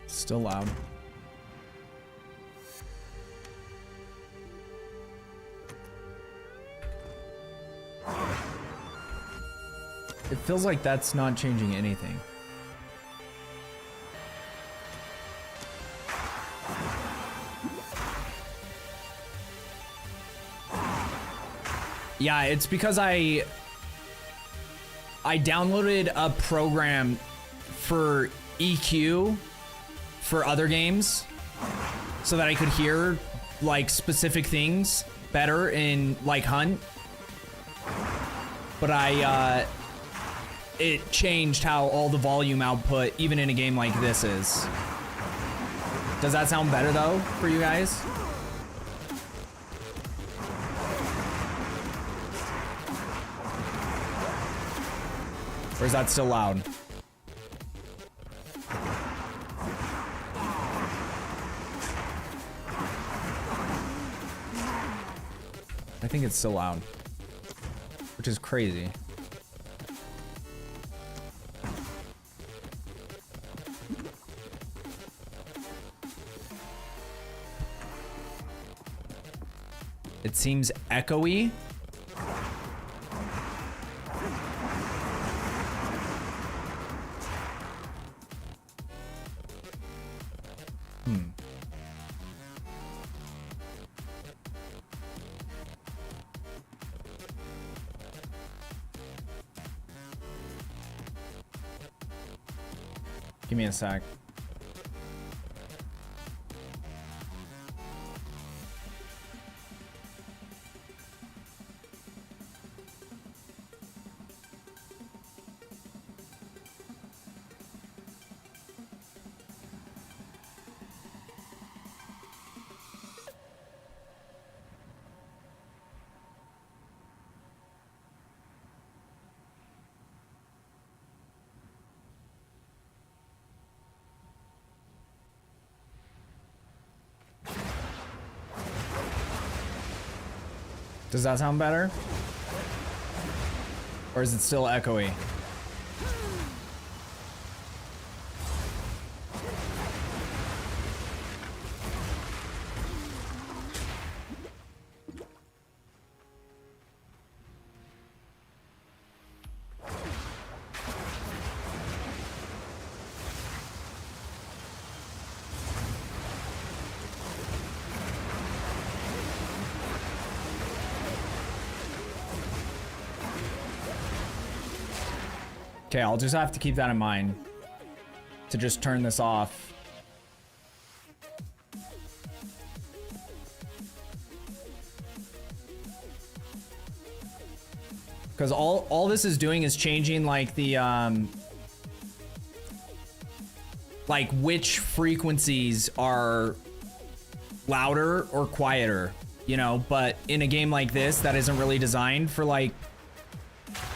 Still loud. It feels like that's not changing anything. Yeah, it's because I downloaded a program for EQ for other games so that I could hear like specific things better in like Hunt. But it changed how all the volume output, even in a game like this, is. Does that sound better though for you guys? Or is that still loud? I think it's still loud, which is crazy. It seems echoey. Give me a sec. Does that sound better? Or is it still echoey? Okay, I'll just have to keep that in mind to just turn this off. Because all this is doing is changing like the like which frequencies are louder or quieter, you know, but in a game like this that isn't really designed for like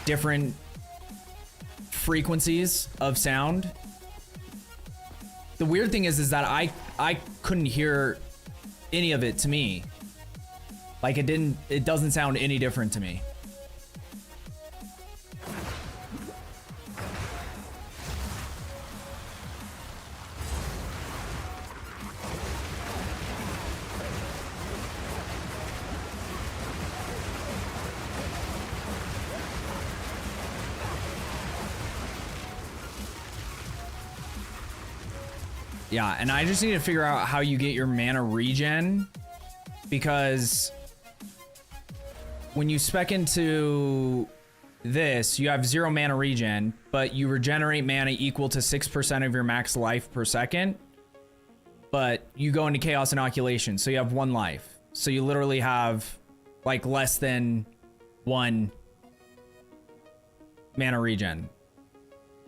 different frequencies of sound. The weird thing is that I couldn't hear any of it to me. Like it doesn't sound any different to me. Yeah, and I just need to figure out how you get your mana regen, because when you spec into this, you have 0 mana regen, but you regenerate mana equal to 6% of your max life per second. But you go into Chaos Inoculation, so you have 1 life. So you literally have like less than 1 mana regen.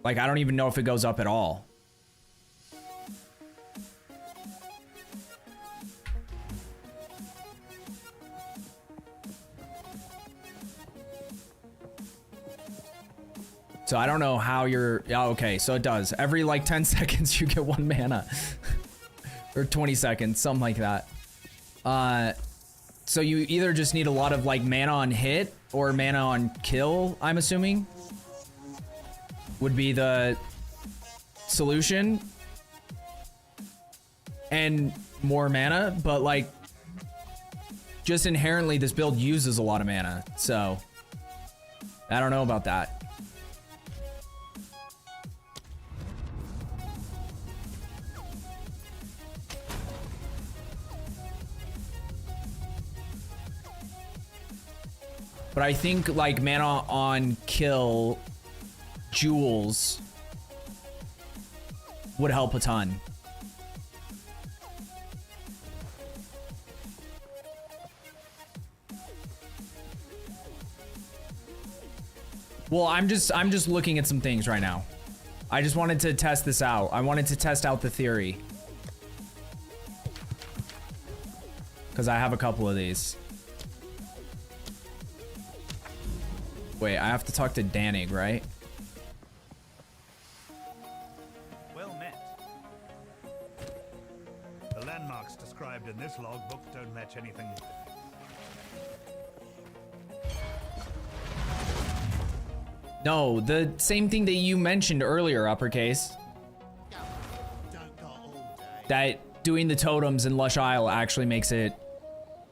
Like, I don't even know if it goes up at all. So I don't know how you're, yeah, okay, so it does. Every like 10 seconds you get 1 mana. Or 20 seconds, something like that. So you either just need a lot of like mana on hit or mana on kill, I'm assuming, would be the solution. And more mana, but like, just inherently this build uses a lot of mana, so I don't know about that. But I think like mana on kill jewels would help a ton. Well, I'm just looking at some things right now. I just wanted to test this out. I wanted to test out the theory. Because I have a couple of these. Wait, I have to talk to Danig, right? Well met. The landmarks described in this logbook don't match anything. No, the same thing that you mentioned earlier, Uppercase. Don't go all day. That doing the totems in Lush Isle actually makes it,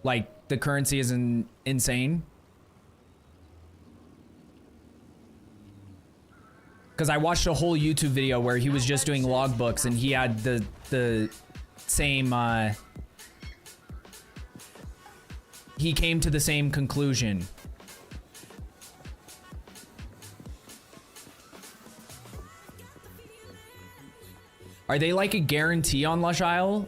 like, the currency is insane. Because I watched a whole YouTube video where he was just doing logbooks and he had the same, he came to the same conclusion. Are they like a guarantee on Lush Isle?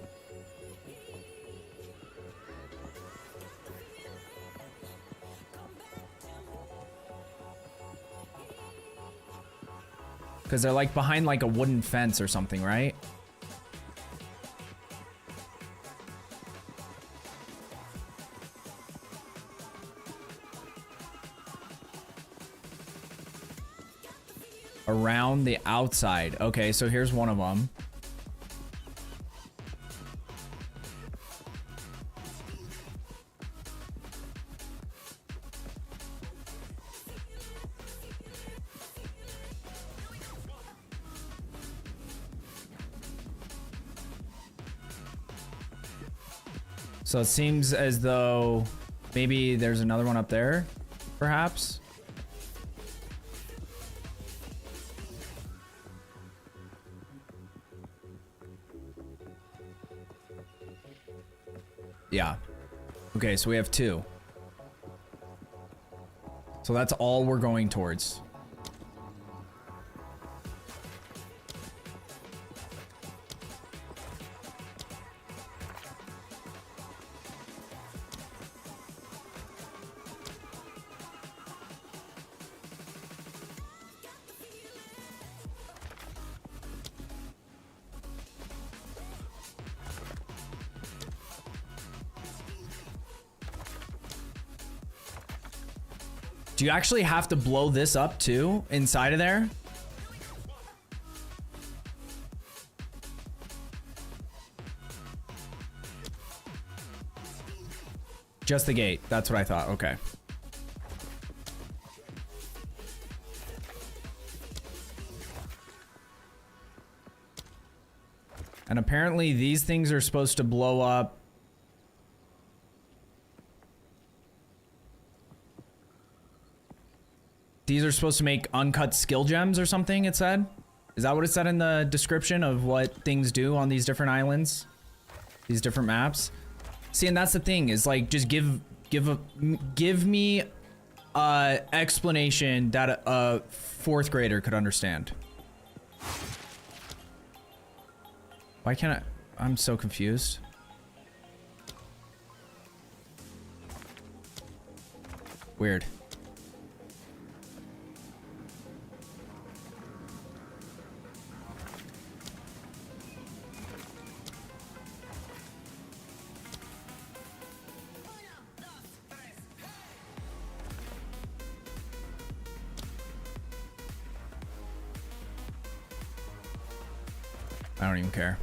Because they're like behind like a wooden fence or something, right? Around the outside. Okay, so here's one of them. So it seems as though maybe there's another one up there, perhaps. Yeah. Okay, so we have 2. So that's all we're going towards. Do you actually have to blow this up too inside of there? Just the gate. That's what I thought. Okay. And apparently these things are supposed to blow up. These are supposed to make uncut skill gems or something, it said? Is that what it said in the description of what things do on these different islands? These different maps? See, and that's the thing, is like, just give me a explanation that a 4th grader could understand. Why can't I'm so confused. Weird. I don't even care.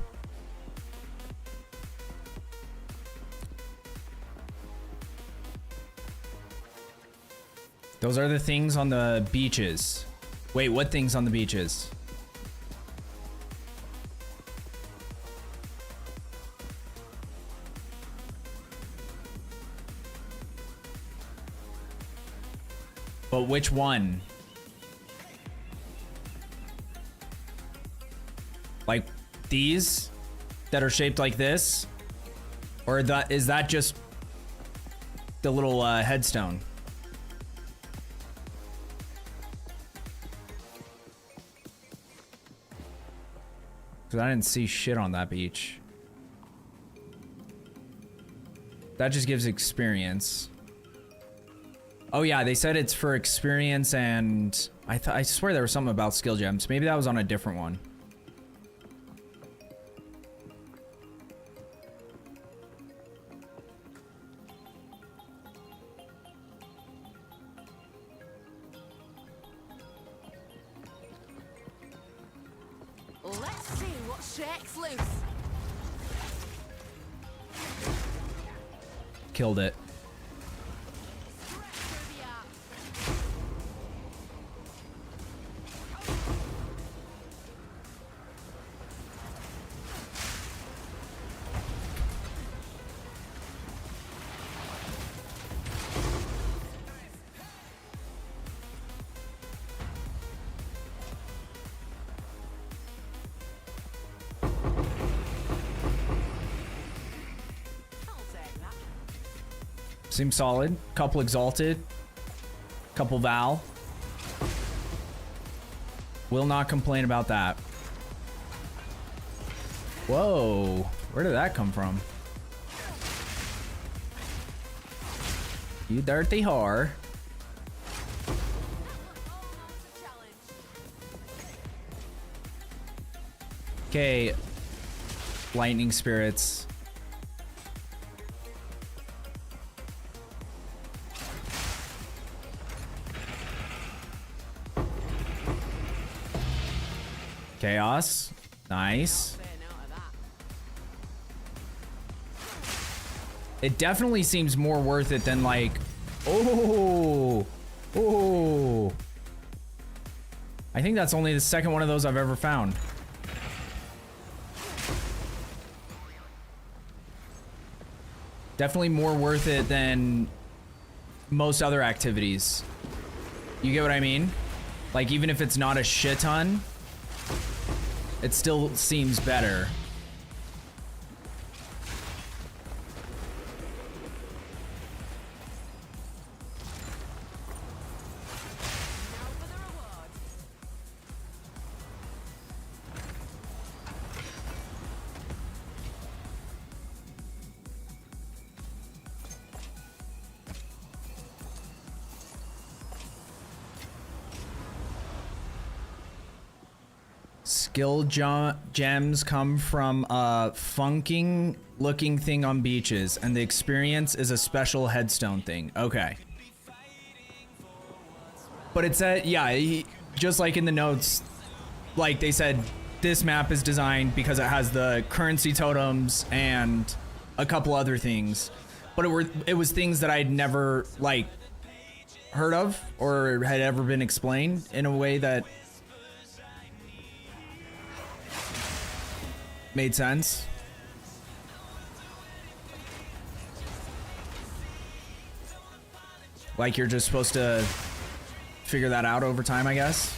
Those are the things on the beaches. Wait, what things on the beaches? But which one? Like these that are shaped like this? Or is that just the little headstone? Because I didn't see shit on that beach. That just gives experience. Oh yeah, they said it's for experience, and I swear there was something about skill gems. Maybe that was on a different one. Let's see what shakes loose. Killed it. Seems solid. Couple exalted. Couple Val. Will not complain about that. Whoa. Where did that come from? You dirty whore. Okay. Lightning spirits. Chaos. Nice. It definitely seems more worth it than like, oh. I think that's only the second one of those I've ever found. Definitely more worth it than most other activities. You get what I mean? Like, even if it's not a shit ton, it still seems better. Skill gems come from a funking looking thing on beaches, and the experience is a special headstone thing. Okay. But it said, yeah, just like in the notes, like they said, this map is designed because it has the currency totems and a couple other things. But it was things that I'd never, like, heard of or had ever been explained in a way that made sense. Like you're just supposed to figure that out over time, I guess.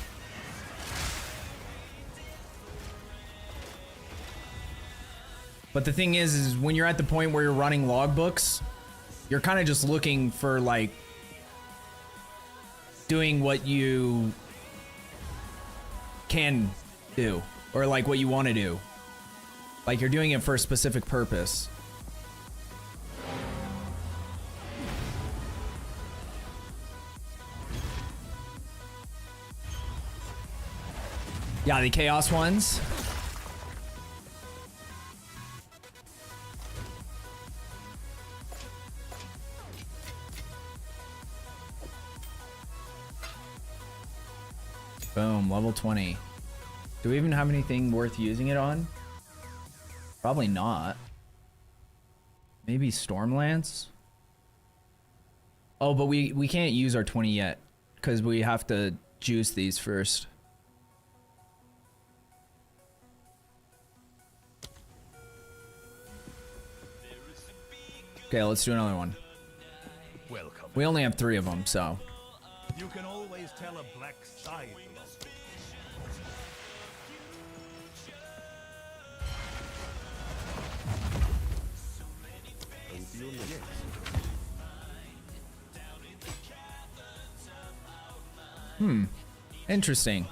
But the thing is when you're at the point where you're running logbooks, you're kind of just looking for like doing what you can do or like what you want to do. Like you're doing it for a specific purpose. Yeah, the chaos ones. Boom, level 20. Do we even have anything worth using it on? Probably not. Maybe Stormlance? Oh, but we can't use our 20 yet because we have to juice these first. Okay, let's do another one. Welcome. We only have 3 of them, so. You can always tell a black side. Interesting.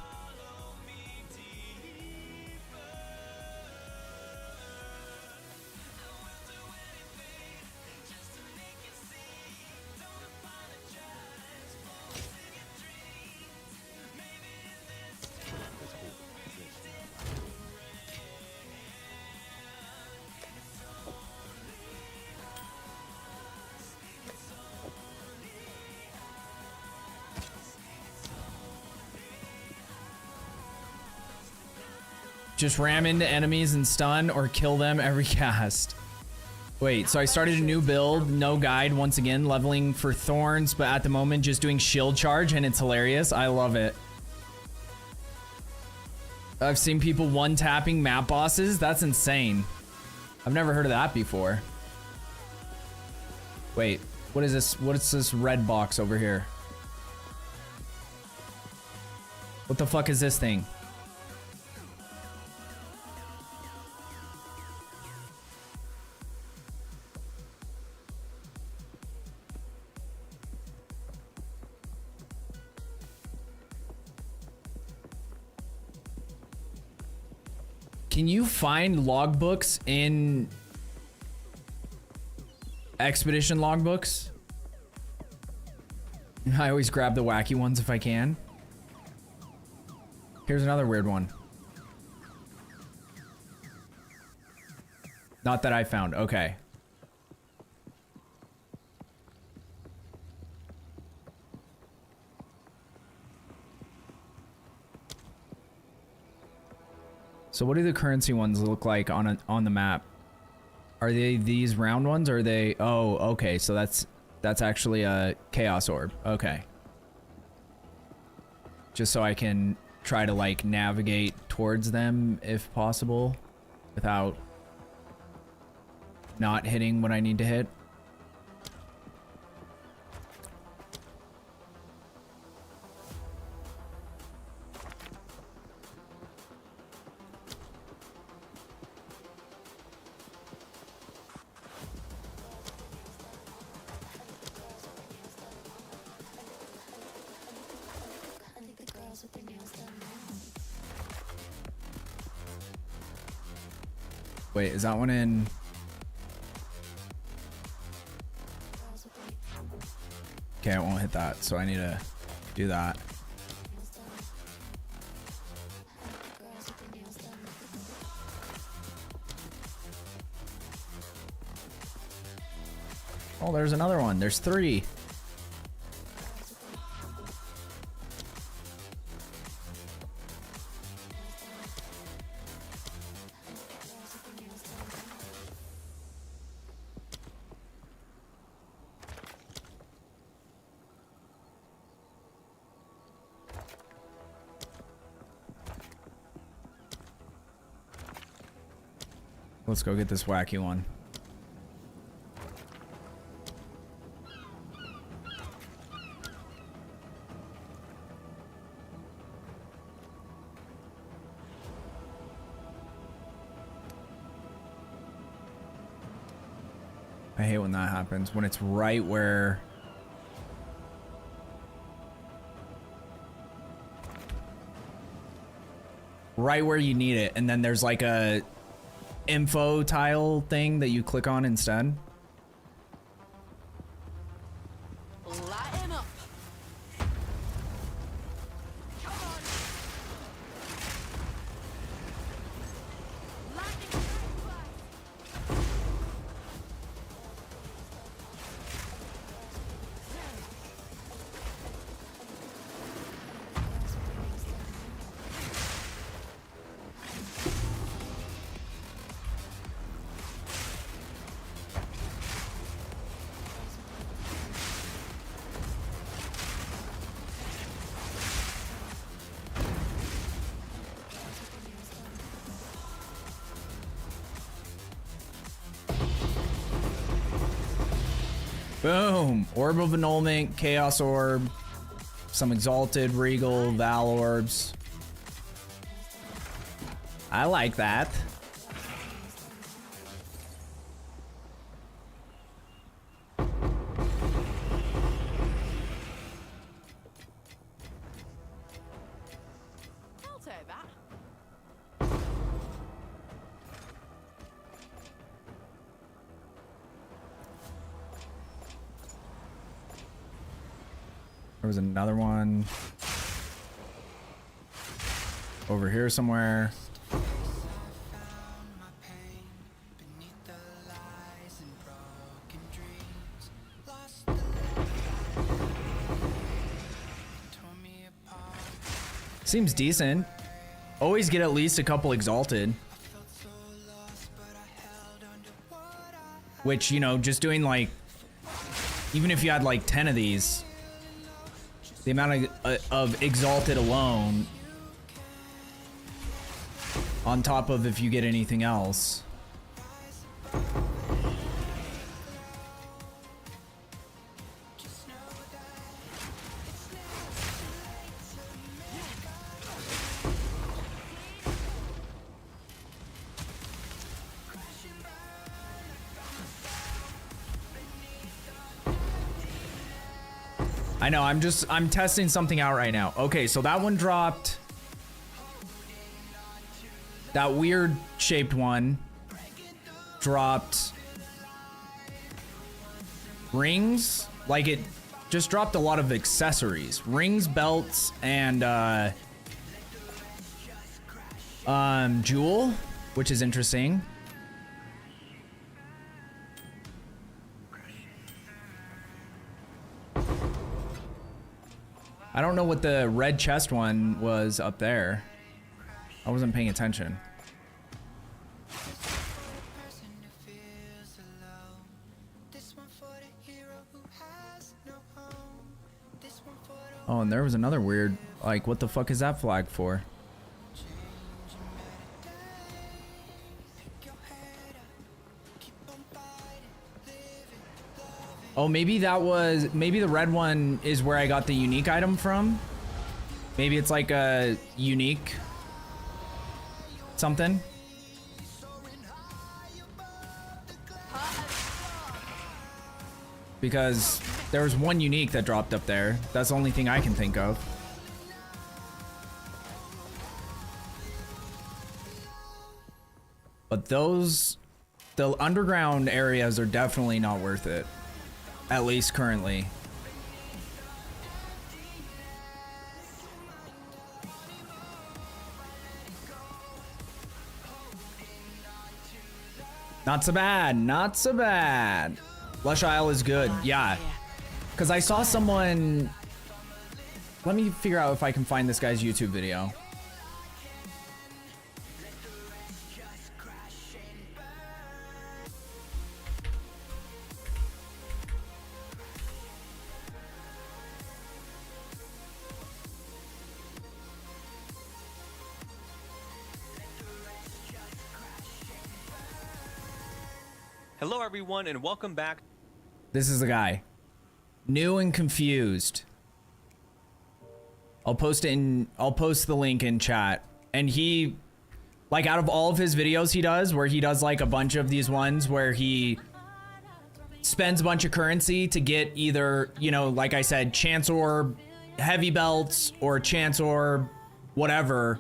Just ram into enemies and stun or kill them every cast. Wait, so I started a new build, no guide once again, leveling for thorns, but at the moment just doing shield charge and it's hilarious. I love it. I've seen people one-tapping map bosses. That's insane. I've never heard of that before. Wait, what is this? What is this red box over here? What the fuck is this thing? Can you find logbooks in Expedition logbooks? I always grab the wacky ones if I can. Here's another weird one. Not that I found. Okay. So what do the currency ones look like on the map? Are they these round ones or are they... Oh, okay. So that's actually a chaos orb. Okay. Just so I can try to like navigate towards them if possible without not hitting what I need to hit. Wait, is that one in? Okay, I won't hit that, so I need to do that. Oh, there's another one. There's 3. Let's go get this wacky one. I hate when that happens, when it's right where... Right where you need it, and then there's like a info tile thing that you click on instead. Light him up. Come on. Lightning strike fast. Boom! Orb of Annulment, Chaos Orb, some Exalted, Regal, Val Orbs. I like that. I'll take that. There was another one over here somewhere. Seems decent. Always get at least a couple Exalted. Which, you know, just doing like, even if you had like 10 of these, the amount of Exalted alone, on top of if you get anything else. I know, I'm testing something out right now. Okay, so that one dropped that weird shaped one dropped rings. Like, it just dropped a lot of accessories, rings, belts, and jewel, which is interesting. I don't know what the red chest one was up there. I wasn't paying attention. Oh, and there was another weird, like, what the fuck is that flag for? Oh, maybe that was, maybe the red one is where I got the unique item from. Maybe it's like a unique something. Because there was one unique that dropped up there. That's the only thing I can think of. But those, the underground areas are definitely not worth it. At least currently. Not so bad, not so bad. Lush Isle is good, yeah. Because I saw someone... Let me figure out if I can find this guy's YouTube video. Hello everyone and welcome back. This is the guy. New and confused. I'll post the link in chat. And he, like, out of all of his videos he does, where he does like a bunch of these ones where he spends a bunch of currency to get either, you know, like I said, chance orb, heavy belts, or chance orb, whatever.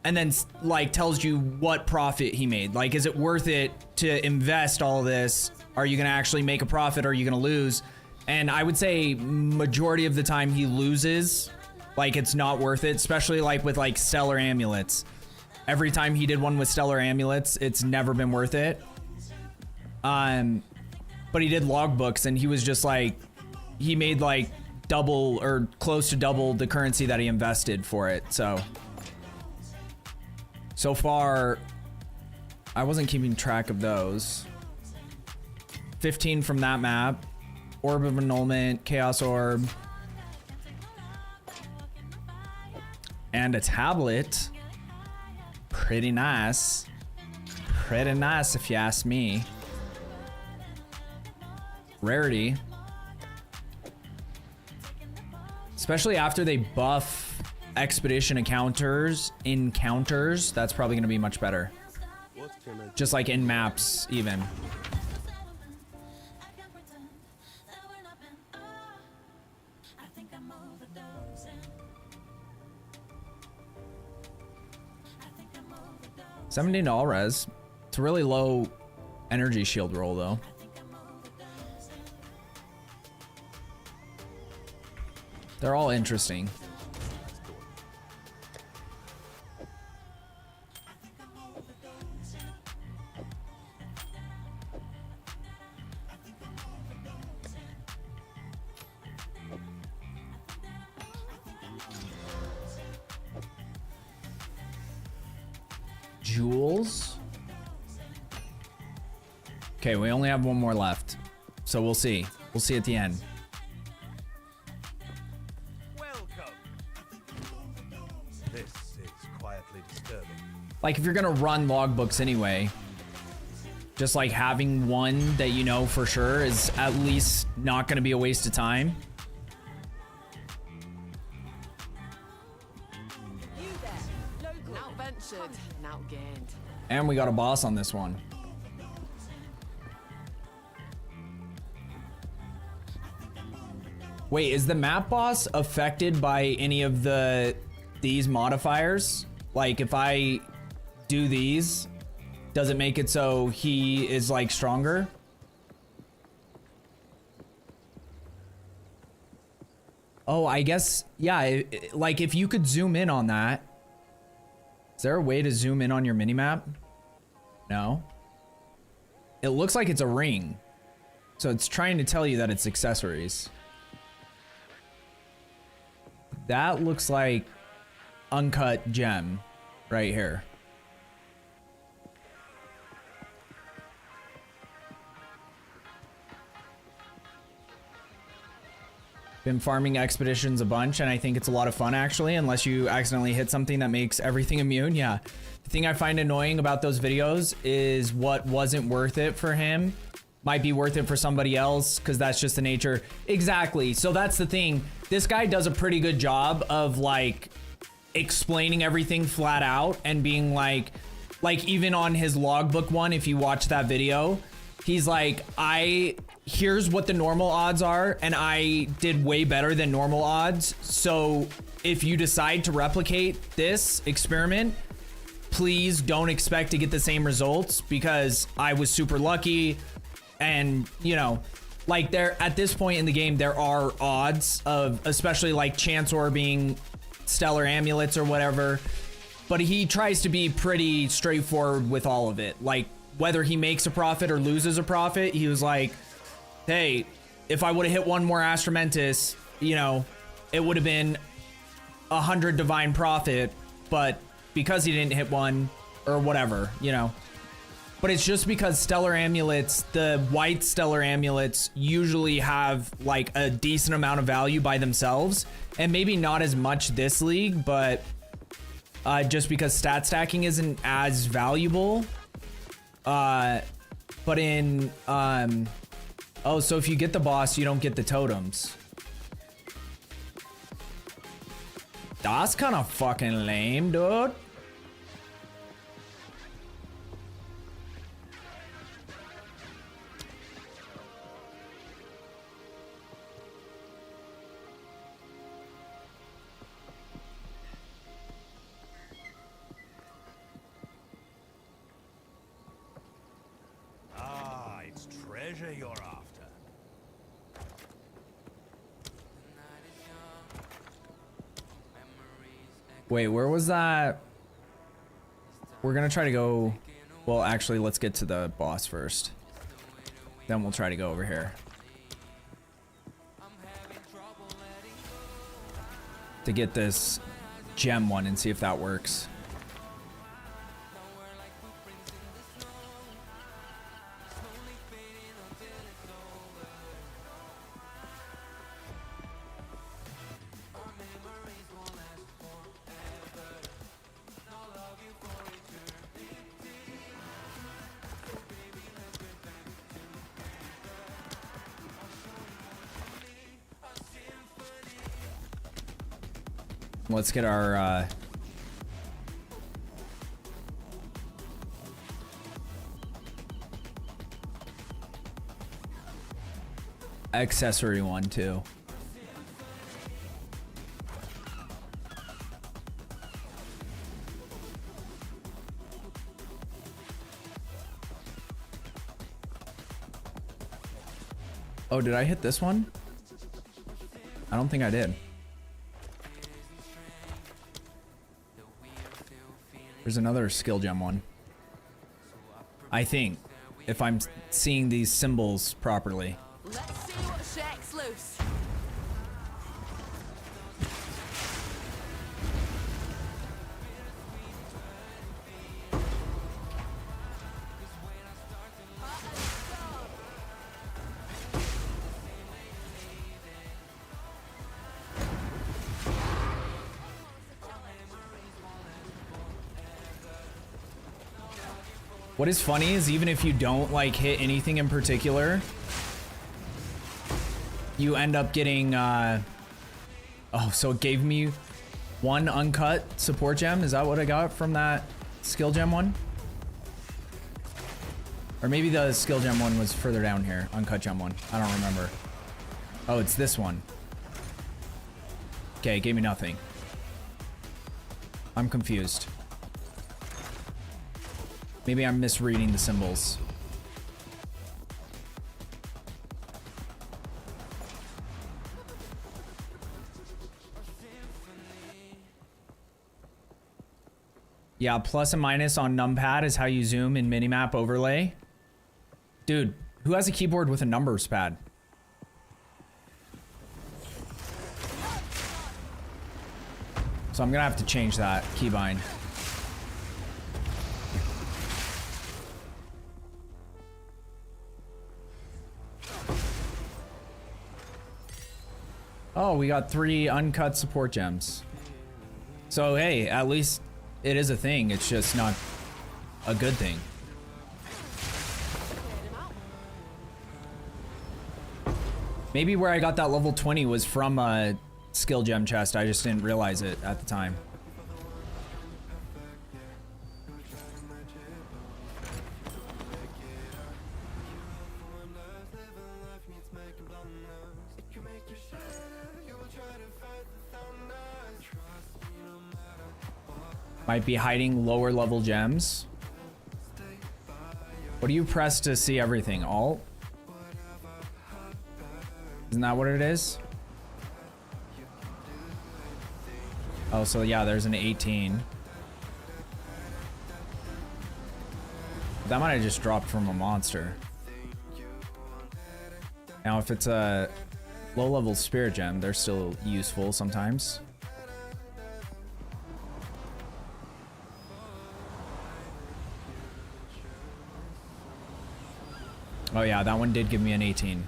And then, like, tells you what profit he made. Like, is it worth it to invest all this? Are you gonna actually make a profit, or are you gonna lose? And I would say majority of the time he loses. Like, it's not worth it, especially like with like stellar amulets. Every time he did one with stellar amulets, it's never been worth it. But he did logbooks, and he was just like, he made like double or close to double the currency that he invested for it. So far, I wasn't keeping track of those. 15 from that map. Orb of Annulment, Chaos Orb. And a tablet. Pretty nice. Pretty nice if you ask me. Rarity. Especially after they buff expedition encounters, that's probably gonna be much better. Just like in maps, even. $17 all res. It's a really low energy shield roll though. They're all interesting. Jewels. Okay, we only have one more left. So we'll see. We'll see at the end. Welcome. This is quietly disturbing. Like, if you're gonna run logbooks anyway, just like having one that you know for sure is at least not gonna be a waste of time. Outventured, now gained. And we got a boss on this one. Wait, is the map boss affected by any of these modifiers? Like if I do these, does it make it so he is like stronger? Oh, I guess, yeah, like if you could zoom in on that. Is there a way to zoom in on your minimap? No. It looks like it's a ring. So it's trying to tell you that it's accessories. That looks like uncut gem right here. Been farming expeditions a bunch, and I think it's a lot of fun actually, unless you accidentally hit something that makes everything immune. Yeah. The thing I find annoying about those videos is what wasn't worth it for him might be worth it for somebody else, because that's just the nature. Exactly. So that's the thing. This guy does a pretty good job of like explaining everything flat out and being like even on his logbook one, if you watch that video, he's like, here's what the normal odds are, and I did way better than normal odds. So if you decide to replicate this experiment, please don't expect to get the same results, because I was super lucky. And you know, like there at this point in the game, there are odds of, especially like chance orbing, stellar amulets or whatever, but he tries to be pretty straightforward with all of it. Like whether he makes a profit or loses a profit, he was like, hey, if I would have hit one more Astromentis, you know, it would have been 100 divine profit, but because he didn't hit one or whatever, you know. But it's just because stellar amulets, the white stellar amulets usually have like a decent amount of value by themselves, and maybe not as much this league, but just because stat stacking isn't as valuable. But in, oh, so if you get the boss, you don't get the totems. That's kind of fucking lame, dude. Ah, it's treasure you're after. Wait, where was that? We're gonna try to go. Well, actually, let's get to the boss first. Then we'll try to go over here. To get this gem one and see if that works. Let's get our accessory one too. Oh, did I hit this one? I don't think I did. There's another skill gem one. I think, if I'm seeing these symbols properly. Let's see what shakes loose. What is funny is even if you don't like hit anything in particular, you end up getting, oh, so it gave me one uncut support gem. Is that what I got from that skill gem one? Or maybe the skill gem one was further down here, uncut gem one. I don't remember. Oh, it's this one. Okay, it gave me nothing. I'm confused. Maybe I'm misreading the symbols. Yeah, plus and minus on numpad is how you zoom in minimap overlay. Dude, who has a keyboard with a numbers pad? So I'm gonna have to change that keybind. Oh, we got 3 uncut support gems. So hey, at least it is a thing. It's just not a good thing. Maybe where I got that level 20 was from a skill gem chest. I just didn't realize it at the time. Might be hiding lower level gems. What do you press to see everything? Alt? Isn't that what it is? Oh, so yeah, there's an 18. That might have just dropped from a monster. Now, if it's a low-level spirit gem, they're still useful sometimes. Oh yeah, that one did give me an 18.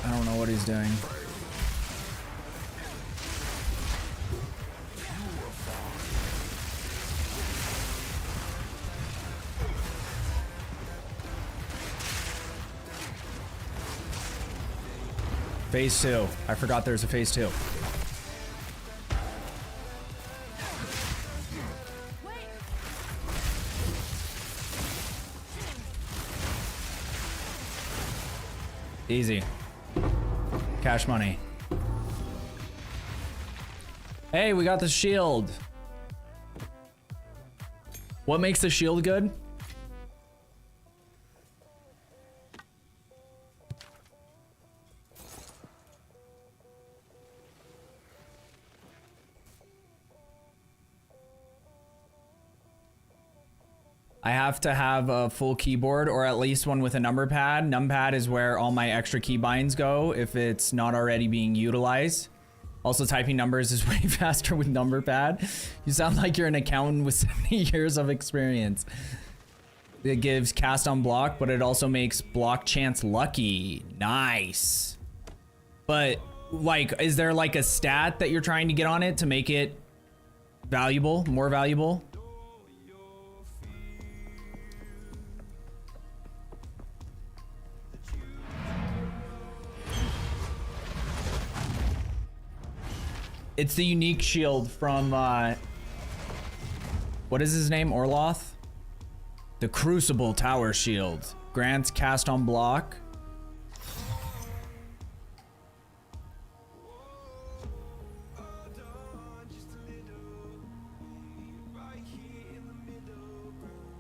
I don't know what he's doing. Phase 2. I forgot there's a phase 2. Easy. Cash money. Hey, we got the shield. What makes the shield good? I have to have a full keyboard or at least one with a number pad. Numpad is where all my extra keybinds go if it's not already being utilized. Also, typing numbers is way faster with number pad. You sound like you're an accountant with 70 years of experience. It gives cast on block, but it also makes block chance lucky. Nice. But like, is there like a stat that you're trying to get on it to make it valuable, more valuable? It's the unique shield from, what is his name? Orloth? The Crucible Tower Shield. Grants cast on block.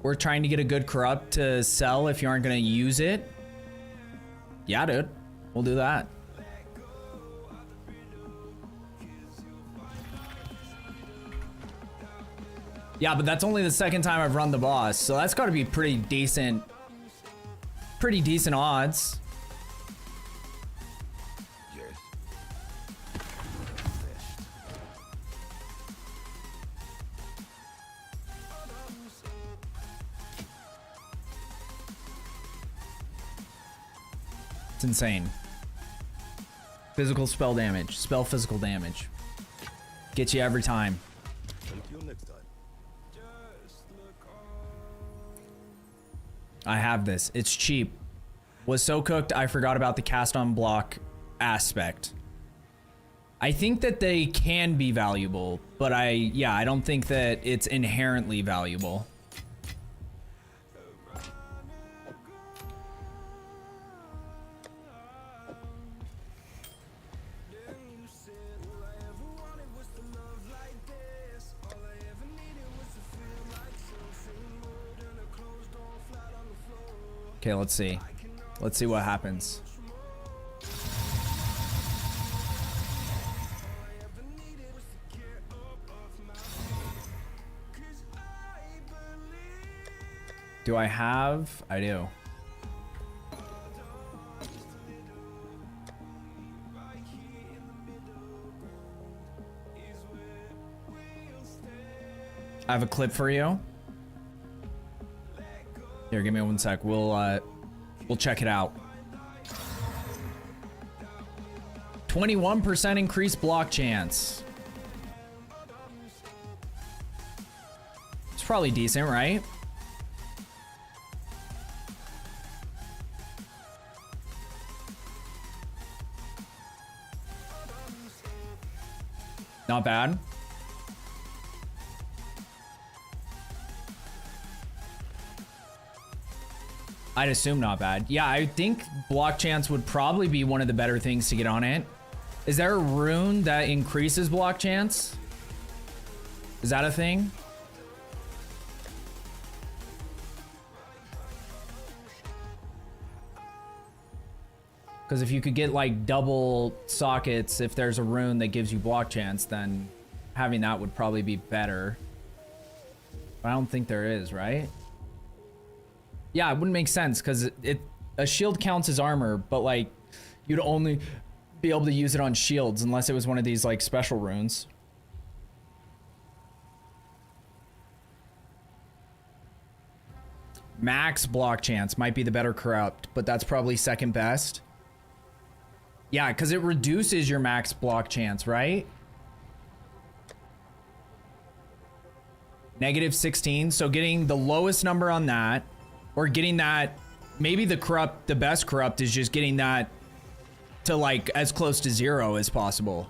We're trying to get a good corrupt to sell if you aren't gonna use it. Yeah, dude. We'll do that. Yeah, but that's only the second time I've run the boss, so that's got to be pretty decent odds. It's insane. Physical spell damage, spell physical damage. Get you every time. Until next time. I have this. It's cheap. Was so cooked, I forgot about the cast on block aspect. I think that they can be valuable, but I don't think that it's inherently valuable. Okay, let's see. Let's see what happens. Do I have? I do. I have a clip for you. Here, give me 1 sec. We'll check it out. 21% increased block chance. It's probably decent, right? Not bad. I'd assume not bad. Yeah, I think block chance would probably be one of the better things to get on it. Is there a rune that increases block chance? Is that a thing? Because if you could get like double sockets, if there's a rune that gives you block chance, then having that would probably be better. But I don't think there is, right? Yeah, it wouldn't make sense because a shield counts as armor, but like you'd only be able to use it on shields unless it was one of these like special runes. Max block chance might be the better corrupt, but that's probably second best. Yeah, because it reduces your max block chance, right? -16, so getting the lowest number on that, or getting that, maybe the best corrupt is just getting that to like as close to 0 as possible.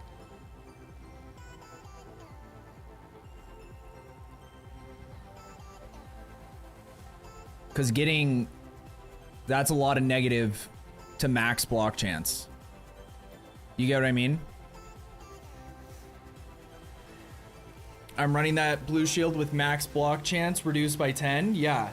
Because that's a lot of negative to max block chance. You get what I mean? I'm running that blue shield with max block chance reduced by 10. Yeah.